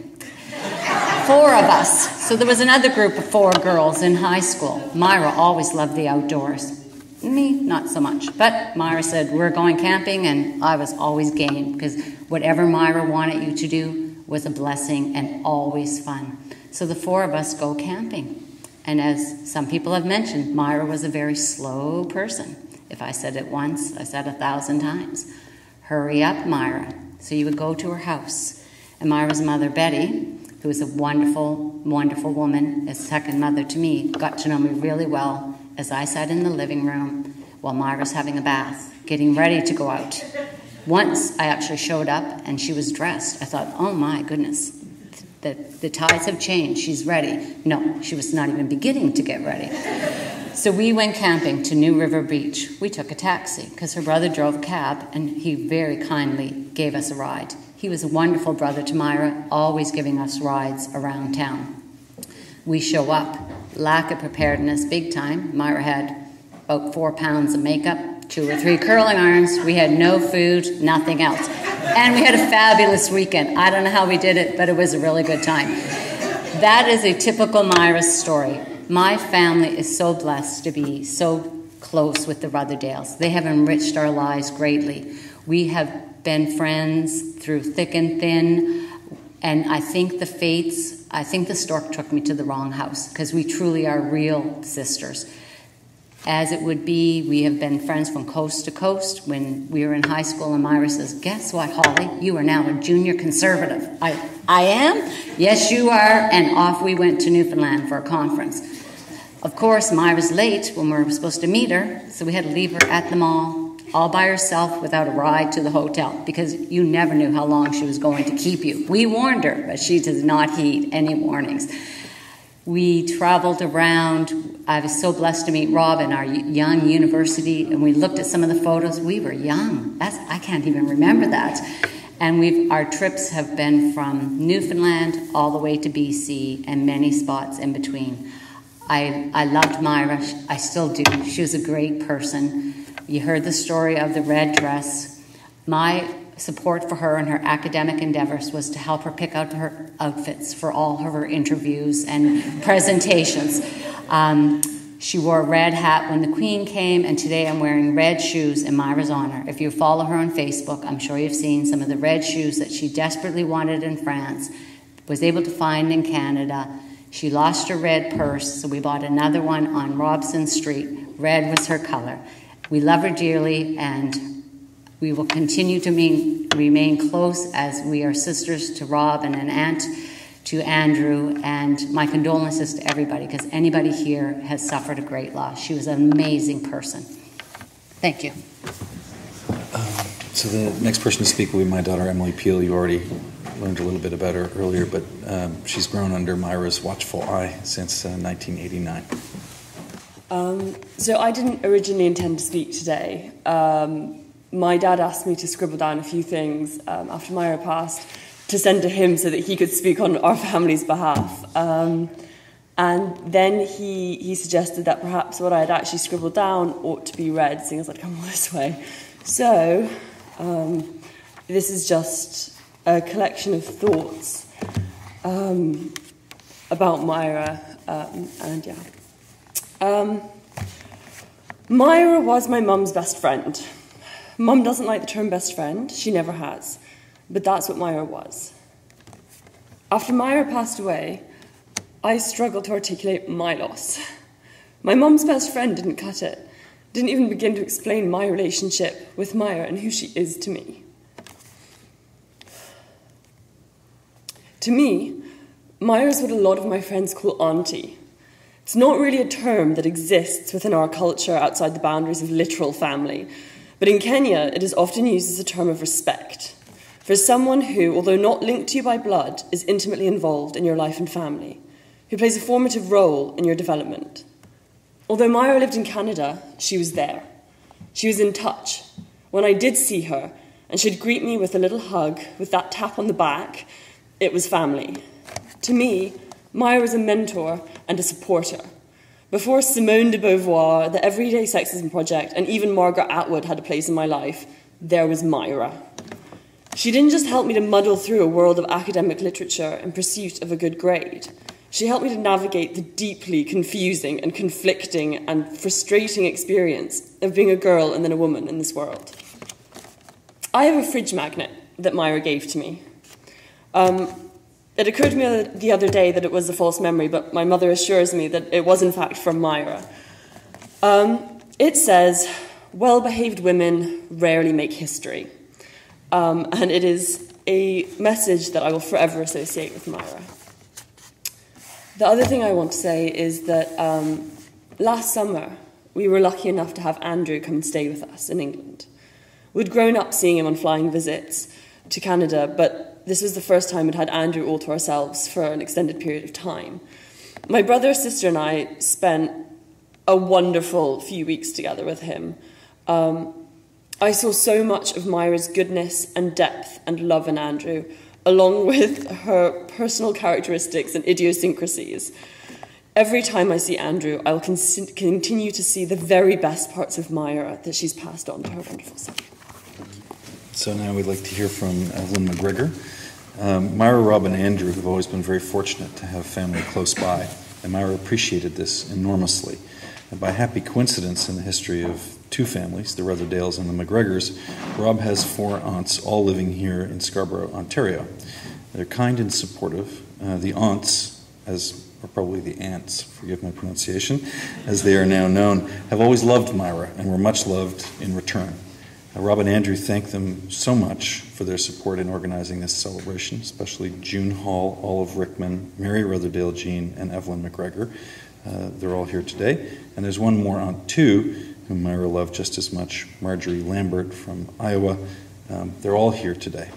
4 of us. So there was another group of 4 girls in high school. Myra always loved the outdoors. Me, not so much. But Myra said, we're going camping, and I was always game, because whatever Myra wanted you to do was a blessing and always fun. So the 4 of us go camping. And as some people have mentioned, Myra was a very slow person. If I said it once, I said 1,000 times. Hurry up, Myra. So you would go to her house. And Myra's mother, Betty, who was a wonderful, wonderful woman, as second mother to me, got to know me really well as I sat in the living room while Myra's having a bath, getting ready to go out. Once I actually showed up and she was dressed. I thought, oh my goodness, the tides have changed. She's ready. No, she was not even beginning to get ready. So we went camping to New River Beach. We took a taxi because her brother drove a cab, and he very kindly gave us a ride. He was a wonderful brother to Myra, always giving us rides around town. We show up, lack of preparedness, big time. Myra had about 4 pounds of makeup, 2 or 3 curling irons. We had no food, nothing else. And we had a fabulous weekend. I don't know how we did it, but it was a really good time. That is a typical Myra story. My family is so blessed to be so close with the Rutherdales. They have enriched our lives greatly. We have been friends through thick and thin, and I think the stork took me to the wrong house, because we truly are real sisters. As it would be, we have been friends from coast to coast. When we were in high school, and Myra says, guess what, Holly? You are now a junior conservative. I am? Yes, you are. And off we went to Newfoundland for a conference. Of course, Myra's late when we were supposed to meet her, so we had to leave her at the mall, all by herself without a ride to the hotel, because you never knew how long she was going to keep you. We warned her, but she does not heed any warnings. We traveled around. I was so blessed to meet Rob in our young university, and we looked at some of the photos. We were young. I can't even remember that. And our trips have been from Newfoundland all the way to BC and many spots in between. I loved Myra. I still do. She was a great person. You heard the story of the red dress. My support for her and her academic endeavors was to help her pick out her outfits for all of her interviews and presentations. She wore a red hat when the Queen came, and today I'm wearing red shoes in Myra's honor. If you follow her on Facebook, I'm sure you've seen some of the red shoes that she desperately wanted in France, was able to find in Canada. She lost her red purse, so we bought another one on Robson Street. Red was her color. We love her dearly, and we will continue to remain close as we are sisters to Rob and an aunt to Andrew. And my condolences to everybody, because anybody here has suffered a great loss. She was an amazing person. Thank you. So the next person to speak will be my daughter, Emily Peel. You already learned a little bit about her earlier, but she's grown under Myra's watchful eye since 1989. So I didn't originally intend to speak today. My dad asked me to scribble down a few things after Myra passed to send to him so that he could speak on our family's behalf. And then he suggested that perhaps what I had actually scribbled down ought to be read, seeing as I'd come all this way. So This is just a collection of thoughts about Myra, Myra was my mum's best friend. Mum doesn't like the term best friend, she never has, but that's what Myra was. After Myra passed away, I struggled to articulate my loss. My mum's best friend didn't cut it, didn't even begin to explain my relationship with Myra and who she is to me. To me, Myra's what a lot of my friends call auntie. It's not really a term that exists within our culture outside the boundaries of literal family, but in Kenya it is often used as a term of respect for someone who, although not linked to you by blood, is intimately involved in your life and family, who plays a formative role in your development. Although Myra lived in Canada, she was there. She was in touch. When I did see her, and she'd greet me with a little hug, with that tap on the back, it was family. To me, Myra was a mentor and a supporter. Before Simone de Beauvoir, the Everyday Sexism Project, and even Margaret Atwood had a place in my life, there was Myra. She didn't just help me to muddle through a world of academic literature in pursuit of a good grade. She helped me to navigate the deeply confusing and conflicting and frustrating experience of being a girl and then a woman in this world. I have a fridge magnet that Myra gave to me. It occurred to me the other day that it was a false memory, but my mother assures me that it was in fact from Myra. It says, "Well-behaved women rarely make history." And it is a message that I will forever associate with Myra. The other thing I want to say is that last summer we were lucky enough to have Andrew come and stay with us in England. We'd grown up seeing him on flying visits to Canada, but this was the first time we'd had Andrew all to ourselves for an extended period of time. My brother, sister, and I spent a wonderful few weeks together with him. I saw so much of Myra's goodness and depth and love in Andrew, along with her personal characteristics and idiosyncrasies. Every time I see Andrew, I'll continue to see the very best parts of Myra that she's passed on to her wonderful son. So now we'd like to hear from Evelyn McGregor. Myra, Rob, and Andrew have always been very fortunate to have family close by, and Myra appreciated this enormously. And by happy coincidence in the history of two families, the Rutherdales and the McGregors, Rob has 4 aunts all living here in Scarborough, Ontario. They're kind and supportive. The aunts, or probably the aunts, forgive my pronunciation, as they are now known, have always loved Myra and were much loved in return. Rob and Andrew thank them so much for their support in organizing this celebration, especially June Hall, Olive Rickman, Mary Rutherdale Jean, and Evelyn McGregor. They're all here today. And there's one more aunt, too, whom Myra loved just as much, Marjorie Lambert from Iowa. They're all here today.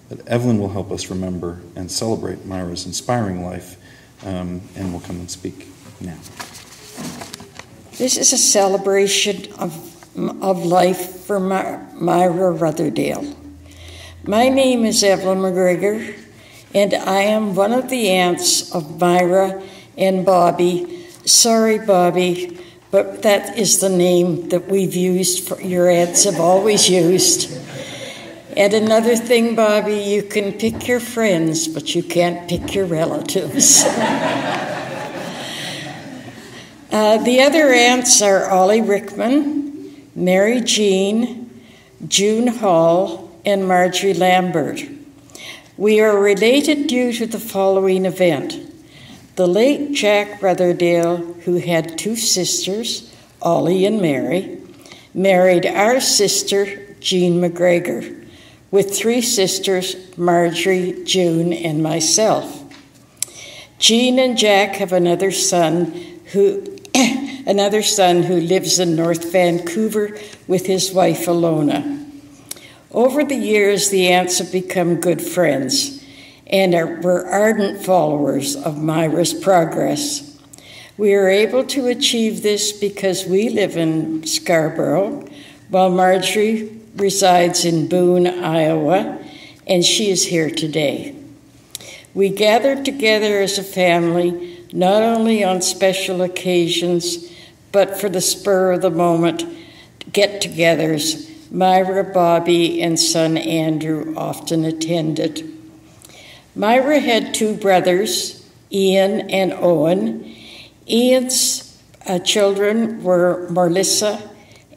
But Evelyn will help us remember and celebrate Myra's inspiring life, and will come and speak now. This is a celebration of life for Myra Rutherdale. My name is Evelyn McGregor, and I am one of the aunts of Myra and Bobby. Sorry, Bobby, but that is the name that we've used, your aunts have always used. And another thing, Bobby, you can pick your friends, but you can't pick your relatives. The other aunts are Ollie Rickman, Mary Jean, June Hall, and Marjorie Lambert. We are related due to the following event. The late Jack Rutherdale, who had 2 sisters, Ollie and Mary, married our sister, Jean McGregor, with 3 sisters, Marjorie, June, and myself. Jean and Jack have another son who lives in North Vancouver with his wife, Alona. Over the years, the aunts have become good friends and were ardent followers of Myra's progress. We are able to achieve this because we live in Scarborough, while Marjorie resides in Boone, Iowa, and she is here today. We gather together as a family, not only on special occasions, but for the spur of the moment get-togethers Myra, Bobby, and son Andrew often attended. Myra had two brothers, Ian and Owen. Ian's children were Melissa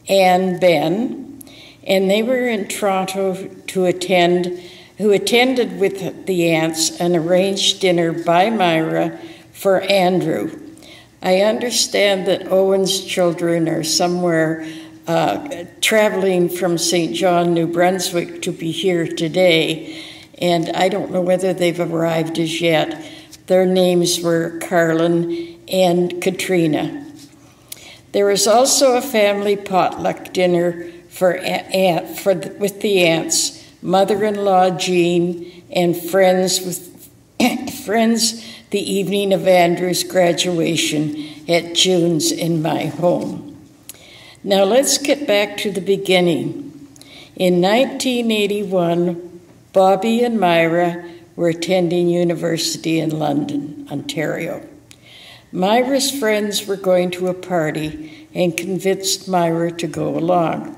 and Ben, and they were in Toronto who attended with the aunts and arranged dinner by Myra for Andrew. I understand that Owen's children are somewhere traveling from St. John, New Brunswick to be here today, and I don't know whether they've arrived as yet. Their names were Carlin and Katrina. There was also a family potluck dinner with the aunts, mother-in-law Jean, and friends the evening of Andrew's graduation at June's in my home. Now let's get back to the beginning. In 1981, Bobby and Myra were attending university in London, Ontario. Myra's friends were going to a party and convinced Myra to go along.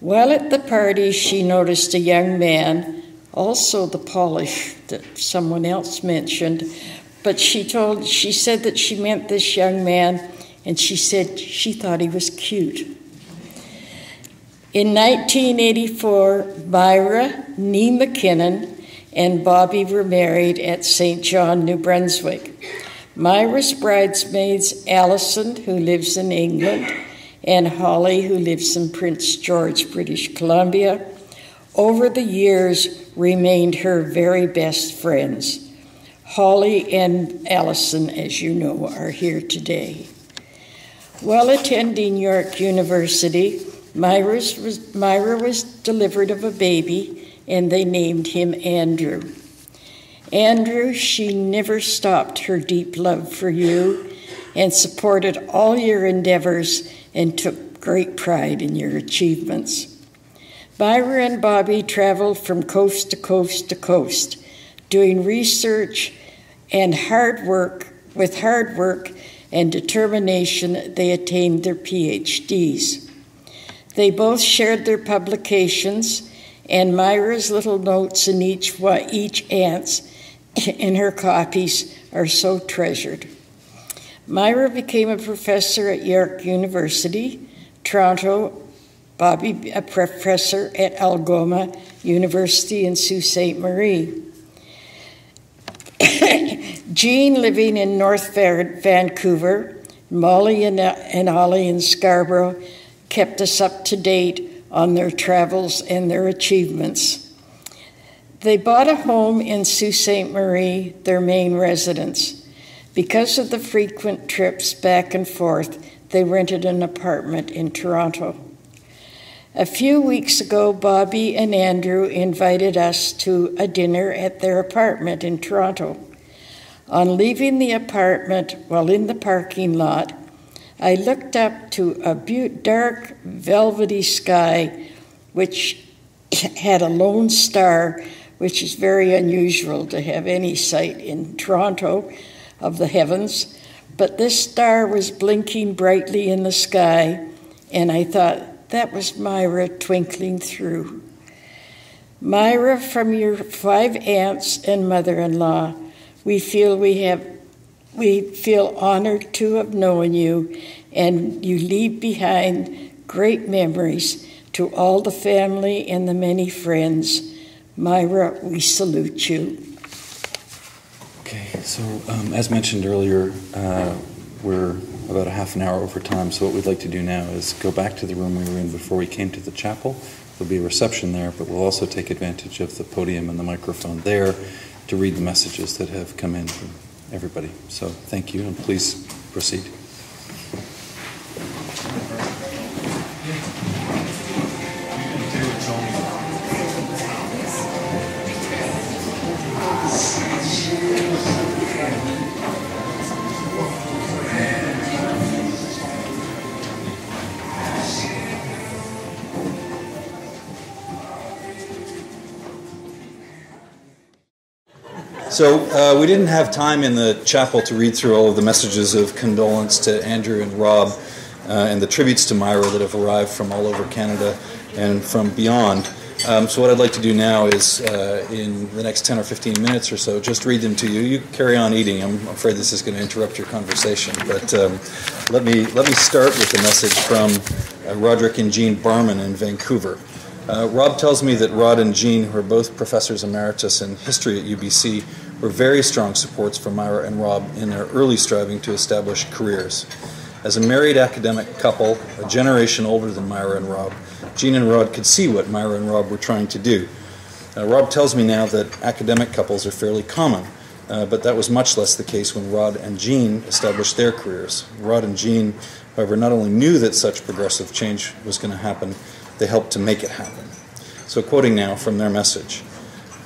While at the party, she noticed a young man, also the polish that someone else mentioned, but she said that she meant this young man, and she said she thought he was cute. In 1984, Myra, nee MacKinnon, and Bobby were married at St. John, New Brunswick. Myra's bridesmaids, Alison, who lives in England, and Holly, who lives in Prince George, British Columbia, over the years remained her very best friends. Holly and Alison, as you know, are here today. While attending York University, Myra was delivered of a baby, and they named him Andrew. Andrew, she never stopped her deep love for you and supported all your endeavors and took great pride in your achievements. Myra and Bobby traveled from coast to coast to coast, doing research and hard work. With hard work and determination, they attained their PhDs. They both shared their publications, and Myra's little notes in each aunt's in her copies are so treasured. Myra became a professor at York University, Toronto, Bobby a professor at Algoma University in Sault Ste. Marie. Jean living in North Vancouver, Molly and Ollie in Scarborough kept us up to date on their travels and their achievements. They bought a home in Sault Ste. Marie, their main residence. Because of the frequent trips back and forth, they rented an apartment in Toronto. A few weeks ago, Bobby and Andrew invited us to a dinner at their apartment in Toronto. On leaving the apartment, while in the parking lot, I looked up to a dark, velvety sky, which had a lone star, which is very unusual to have any sight in Toronto of the heavens. But this star was blinking brightly in the sky, and I thought, that was Myra twinkling through. Myra, from your 5 aunts and mother-in-law, we feel honored to have known you, and you leave behind great memories to all the family and the many friends. Myra, we salute you. Okay, so as mentioned earlier, we're about a half an hour over time, so what we'd like to do now is go back to the room we were in before we came to the chapel. There'll be a reception there, but we'll also take advantage of the podium and the microphone there to read the messages that have come in from everybody. So thank you, and please proceed. So we didn't have time in the chapel to read through all of the messages of condolence to Andrew and Rob and the tributes to Myra that have arrived from all over Canada. and from beyond. So what I'd like to do now is, in the next 10 or 15 minutes or so, just read them to you. You carry on eating. I'm afraid this is going to interrupt your conversation. But let me start with a message from Roderick and Jean Barman in Vancouver. Rob tells me that Rod and Jean, who are both professors emeritus in history at UBC, were very strong supports for Myra and Rob in their early striving to establish careers. As a married academic couple, a generation older than Myra and Rob, Jean and Rod could see what Myra and Rob were trying to do. Rob tells me now that academic couples are fairly common, but that was much less the case when Rod and Jean established their careers. Rod and Jean, however, not only knew that such progressive change was going to happen, they helped to make it happen. So quoting now from their message,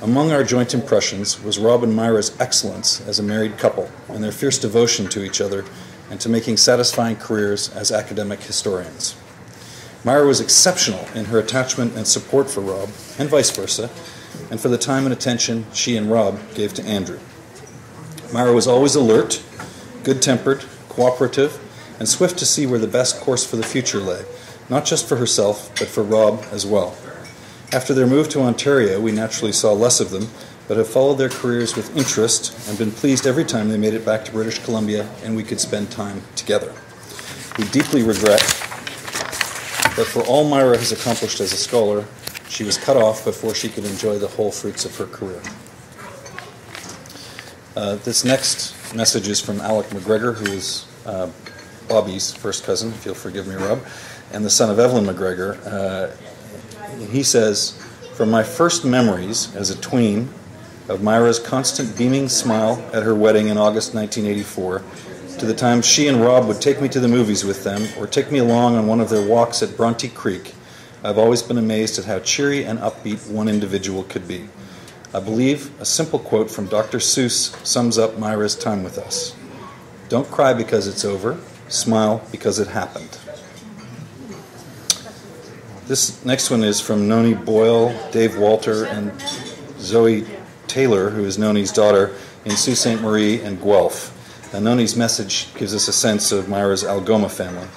"Among our joint impressions was Rob and Myra's excellence as a married couple and their fierce devotion to each other and to making satisfying careers as academic historians. Myra was exceptional in her attachment and support for Rob, and vice versa, and for the time and attention she and Rob gave to Andrew. Myra was always alert, good-tempered, cooperative, and swift to see where the best course for the future lay, not just for herself, but for Rob as well. After their move to Ontario, we naturally saw less of them, but have followed their careers with interest and been pleased every time they made it back to British Columbia and we could spend time together. We deeply regret that for all Myra has accomplished as a scholar, she was cut off before she could enjoy the whole fruits of her career." This next message is from Alec McGregor, who is Bobby's first cousin, if you'll forgive me, Rob, and the son of Evelyn McGregor. He says, "From my first memories as a tween of Myra's constant beaming smile at her wedding in August 1984, to the time she and Rob would take me to the movies with them or take me along on one of their walks at Bronte Creek, I've always been amazed at how cheery and upbeat one individual could be. I believe a simple quote from Dr. Seuss sums up Myra's time with us. Don't cry because it's over, smile because it happened." This next one is from Noni Boyle, Dave Walter, and Zoe Taylor, who is Noni's daughter, in Sault Ste. Marie and Guelph. Noni's message gives us a sense of Myra's Algoma family.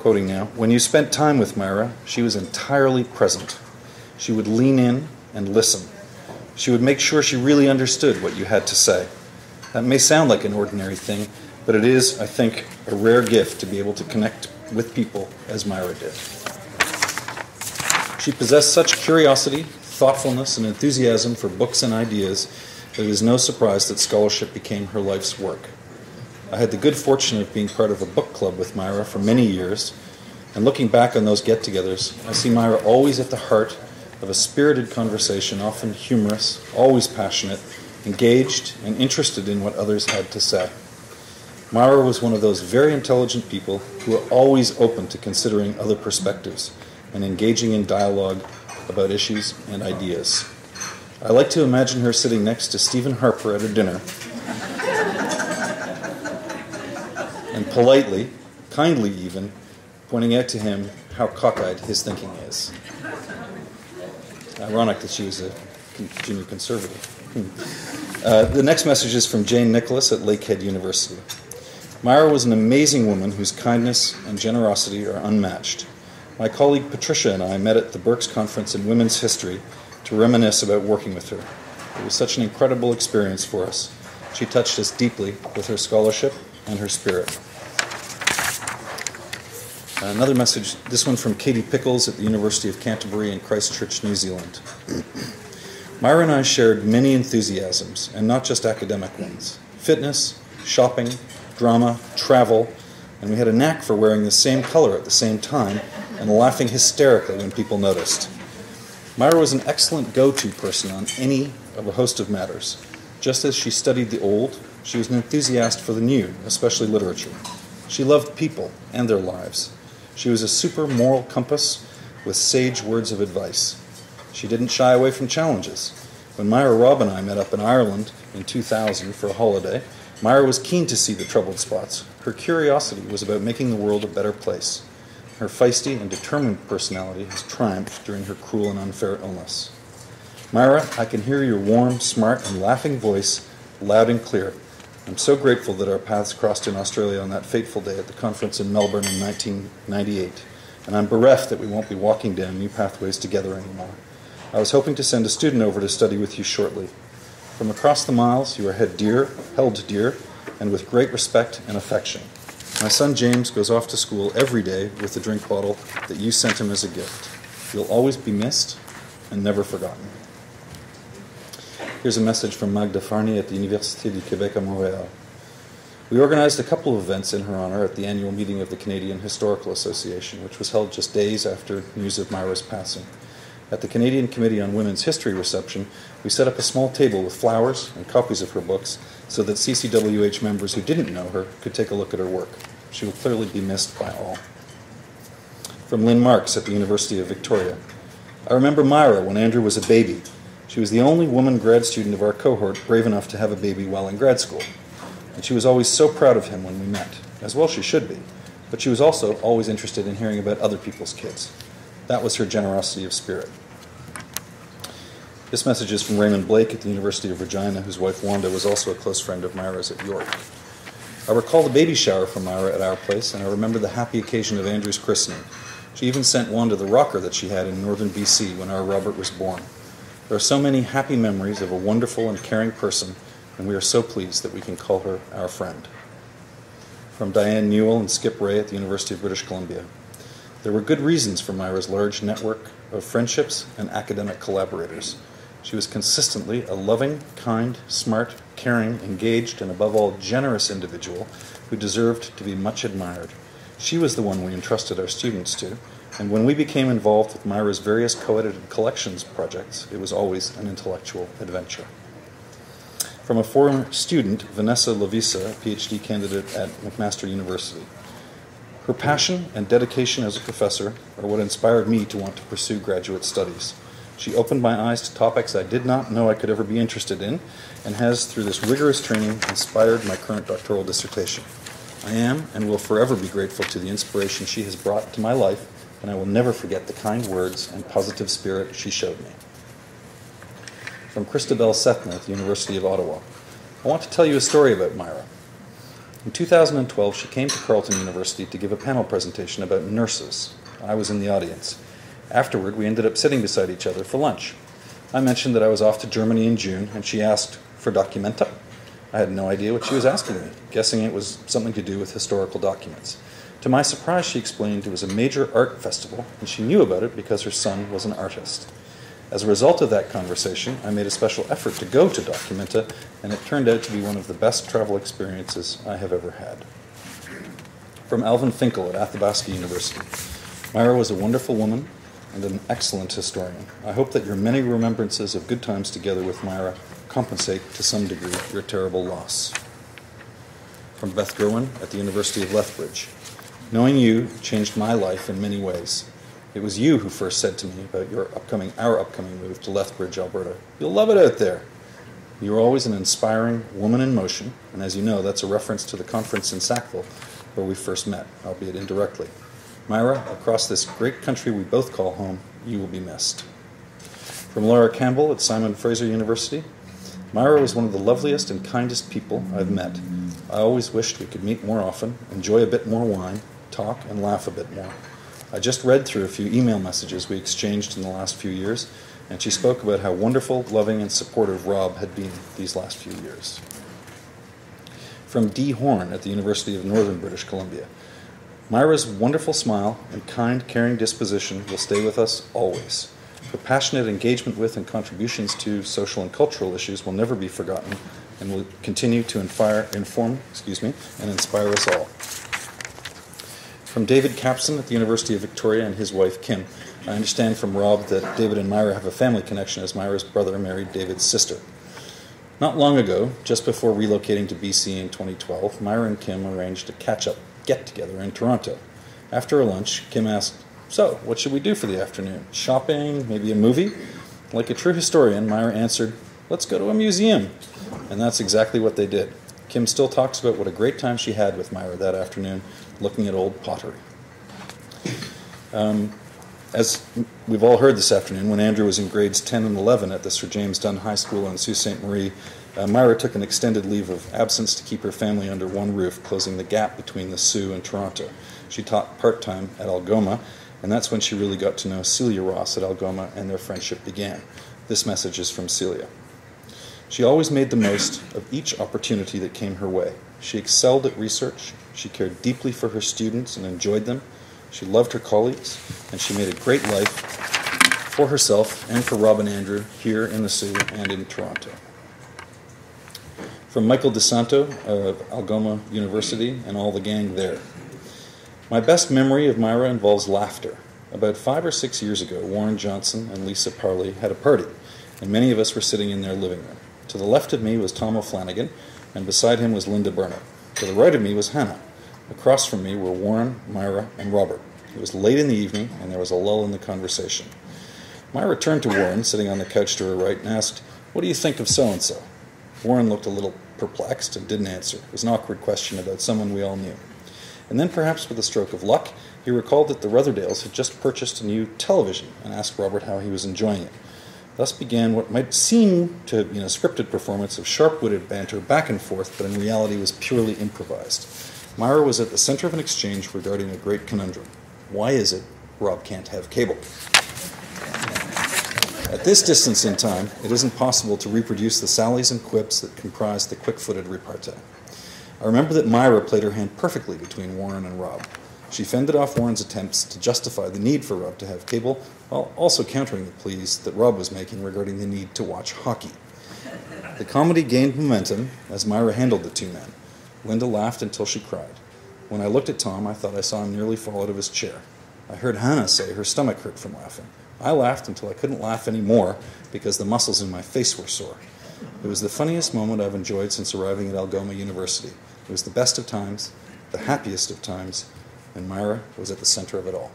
Quoting now, "When you spent time with Myra, she was entirely present. She would lean in and listen. She would make sure she really understood what you had to say. That may sound like an ordinary thing, but it is, I think, a rare gift to be able to connect with people as Myra did. She possessed such curiosity, thoughtfulness, and enthusiasm for books and ideas that it is no surprise that scholarship became her life's work. I had the good fortune of being part of a book club with Myra for many years, and looking back on those get-togethers, I see Myra always at the heart of a spirited conversation, often humorous, always passionate, engaged, and interested in what others had to say. Myra was one of those very intelligent people who are always open to considering other perspectives and engaging in dialogue about issues and ideas. I like to imagine her sitting next to Stephen Harper at a dinner and politely, kindly even, pointing out to him how cockeyed his thinking is. Ironic that she was a junior conservative. The next message is from Jane Nicholas at Lakehead University. Myra was an amazing woman whose kindness and generosity are unmatched. My colleague Patricia and I met at the Berks Conference in Women's History to reminisce about working with her. It was such an incredible experience for us. She touched us deeply with her scholarship and her spirit. Another message, this one from Katie Pickles at the University of Canterbury in Christchurch, New Zealand. Myra and I shared many enthusiasms, and not just academic ones. Fitness, shopping, drama, travel, and we had a knack for wearing the same color at the same time and laughing hysterically when people noticed. Myra was an excellent go-to person on any of a host of matters. Just as she studied the old, she was an enthusiast for the new, especially literature. She loved people and their lives. She was a super moral compass with sage words of advice. She didn't shy away from challenges. When Myra, Rob, and I met up in Ireland in 2000 for a holiday, Myra was keen to see the troubled spots. Her curiosity was about making the world a better place. Her feisty and determined personality has triumphed during her cruel and unfair illness. Myra, I can hear your warm, smart, and laughing voice loud and clear. I'm so grateful that our paths crossed in Australia on that fateful day at the conference in Melbourne in 1998. and I'm bereft that we won't be walking down new pathways together anymore. I was hoping to send a student over to study with you shortly. From across the miles, you are held dear, and with great respect and affection. My son James goes off to school every day with the drink bottle that you sent him as a gift. You'll always be missed and never forgotten. Here's a message from Magda Farney at the Université du Québec à Montréal. We organized a couple of events in her honor at the annual meeting of the Canadian Historical Association, which was held just days after news of Myra's passing. At the Canadian Committee on Women's History reception, we set up a small table with flowers and copies of her books so that CCWH members who didn't know her could take a look at her work. She will clearly be missed by all. From Lynn Marks at the University of Victoria. I remember Myra when Andrew was a baby. She was the only woman grad student of our cohort brave enough to have a baby while in grad school. And she was always so proud of him when we met, as well she should be. But she was also always interested in hearing about other people's kids. That was her generosity of spirit. This message is from Raymond Blake at the University of Regina, whose wife Wanda was also a close friend of Myra's at York. I recall the baby shower for Myra at our place, and I remember the happy occasion of Andrew's christening. She even sent Wanda the rocker that she had in northern BC when our Robert was born. There are so many happy memories of a wonderful and caring person, and we are so pleased that we can call her our friend. From Diane Newell and Skip Ray at the University of British Columbia. There were good reasons for Myra's large network of friendships and academic collaborators. She was consistently a loving, kind, smart, caring, engaged, and above all, generous individual who deserved to be much admired. She was the one we entrusted our students to, and when we became involved with Myra's various co-edited collections projects, it was always an intellectual adventure. From a former student, Vanessa Lavisa, a PhD candidate at McMaster University. Her passion and dedication as a professor are what inspired me to want to pursue graduate studies. She opened my eyes to topics I did not know I could ever be interested in, and has, through this rigorous training, inspired my current doctoral dissertation. I am and will forever be grateful to the inspiration she has brought to my life, and I will never forget the kind words and positive spirit she showed me. From Christabel Sethna at the University of Ottawa. I want to tell you a story about Myra. In 2012, she came to Carleton University to give a panel presentation about nurses. I was in the audience. Afterward, we ended up sitting beside each other for lunch. I mentioned that I was off to Germany in June, and she asked for documenta. I had no idea what she was asking me, guessing it was something to do with historical documents. To my surprise, she explained it was a major art festival, and she knew about it because her son was an artist. As a result of that conversation, I made a special effort to go to Documenta, and it turned out to be one of the best travel experiences I have ever had. From Alvin Finkel at Athabasca University. Myra was a wonderful woman and an excellent historian. I hope that your many remembrances of good times together with Myra compensate to some degree your terrible loss. From Beth Gerwin at the University of Lethbridge. Knowing you changed my life in many ways. It was you who first said to me about our upcoming move to Lethbridge, Alberta. You'll love it out there. You were always an inspiring woman in motion, and as you know, that's a reference to the conference in Sackville where we first met, albeit indirectly. Myra, across this great country we both call home, you will be missed. From Laura Campbell at Simon Fraser University. Myra was one of the loveliest and kindest people I've met. I always wished we could meet more often, enjoy a bit more wine, talk and laugh a bit more. I just read through a few email messages we exchanged in the last few years, and she spoke about how wonderful, loving, and supportive Rob had been these last few years. From Dee Horn at the University of Northern British Columbia. Myra's wonderful smile and kind, caring disposition will stay with us always. Her passionate engagement with and contributions to social and cultural issues will never be forgotten and will continue to inform and inspire us all. From David Capson at the University of Victoria and his wife Kim. I understand from Rob that David and Myra have a family connection as Myra's brother married David's sister. Not long ago, just before relocating to BC in 2012, Myra and Kim arranged a catch-up get-together in Toronto. After a lunch, Kim asked, "So, what should we do for the afternoon? Shopping? Maybe a movie?" Like a true historian, Myra answered, "Let's go to a museum." And that's exactly what they did. Kim still talks about what a great time she had with Myra that afternoon, looking at old pottery. As we've all heard this afternoon, when Andrew was in grades 10 and 11 at the Sir James Dunn High School in Sault Ste. Marie, Myra took an extended leave of absence to keep her family under one roof, closing the gap between the Soo and Toronto. She taught part-time at Algoma And that's when she really got to know Celia Ross at Algoma, and their friendship began. This message is from Celia. She always made the most of each opportunity that came her way. She excelled at research. She cared deeply for her students and enjoyed them. She loved her colleagues, and she made a great life for herself and for Rob and Andrew here in the Soo and in Toronto. From Michael DeSanto of Algoma University and all the gang there. My best memory of Myra involves laughter. About 5 or 6 years ago, Warren Johnson and Lisa Parley had a party, and many of us were sitting in their living room. To the left of me was Tom O'Flanagan, and beside him was Linda Burnett. To the right of me was Hannah. Across from me were Warren, Myra, and Robert. It was late in the evening, and there was a lull in the conversation. Myra turned to Warren, sitting on the couch to her right, and asked, "What do you think of so-and-so?" Warren looked a little perplexed and didn't answer. It was an awkward question about someone we all knew. And then, perhaps with a stroke of luck, he recalled that the Rutherdales had just purchased a new television and asked Robert how he was enjoying it. Thus began what might seem to have been a scripted performance of sharp-witted banter back and forth, but in reality was purely improvised. Myra was at the center of an exchange regarding a great conundrum. Why is it Rob can't have cable? At this distance in time, it isn't possible to reproduce the sallies and quips that comprise the quick-footed repartee. I remember that Myra played her hand perfectly between Warren and Rob. She fended off Warren's attempts to justify the need for Rob to have cable, while also countering the pleas that Rob was making regarding the need to watch hockey. The comedy gained momentum as Myra handled the two men. Linda laughed until she cried. When I looked at Tom, I thought I saw him nearly fall out of his chair. I heard Hannah say her stomach hurt from laughing. I laughed until I couldn't laugh anymore because the muscles in my face were sore. It was the funniest moment I've enjoyed since arriving at Algoma University. It was the best of times, the happiest of times, and Myra was at the center of it all.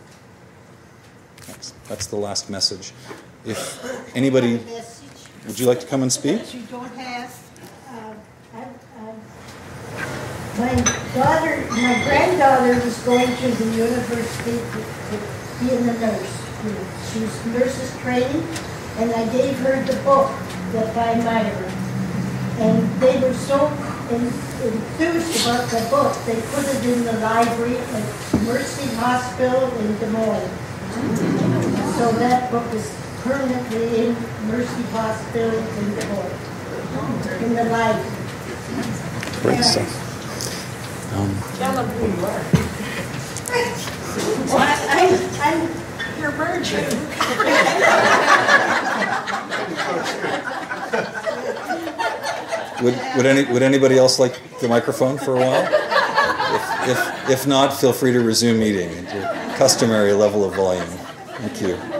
Thanks. That's the last message. If anybody, would you like to come and speak? You don't have. My granddaughter was going to the university to be a nurse. She was nurse's training, and I gave her the book that by Myra. And they were so enthused about the book, they put it in the library at Mercy Hospital in Des Moines. So that book is permanently in Mercy Hospital in Des Moines, in the library. Great stuff. Tell them who you are. Well, I'm your virgin. Would anybody else like the microphone for a while? If not, feel free to resume meeting at your customary level of volume. Thank you.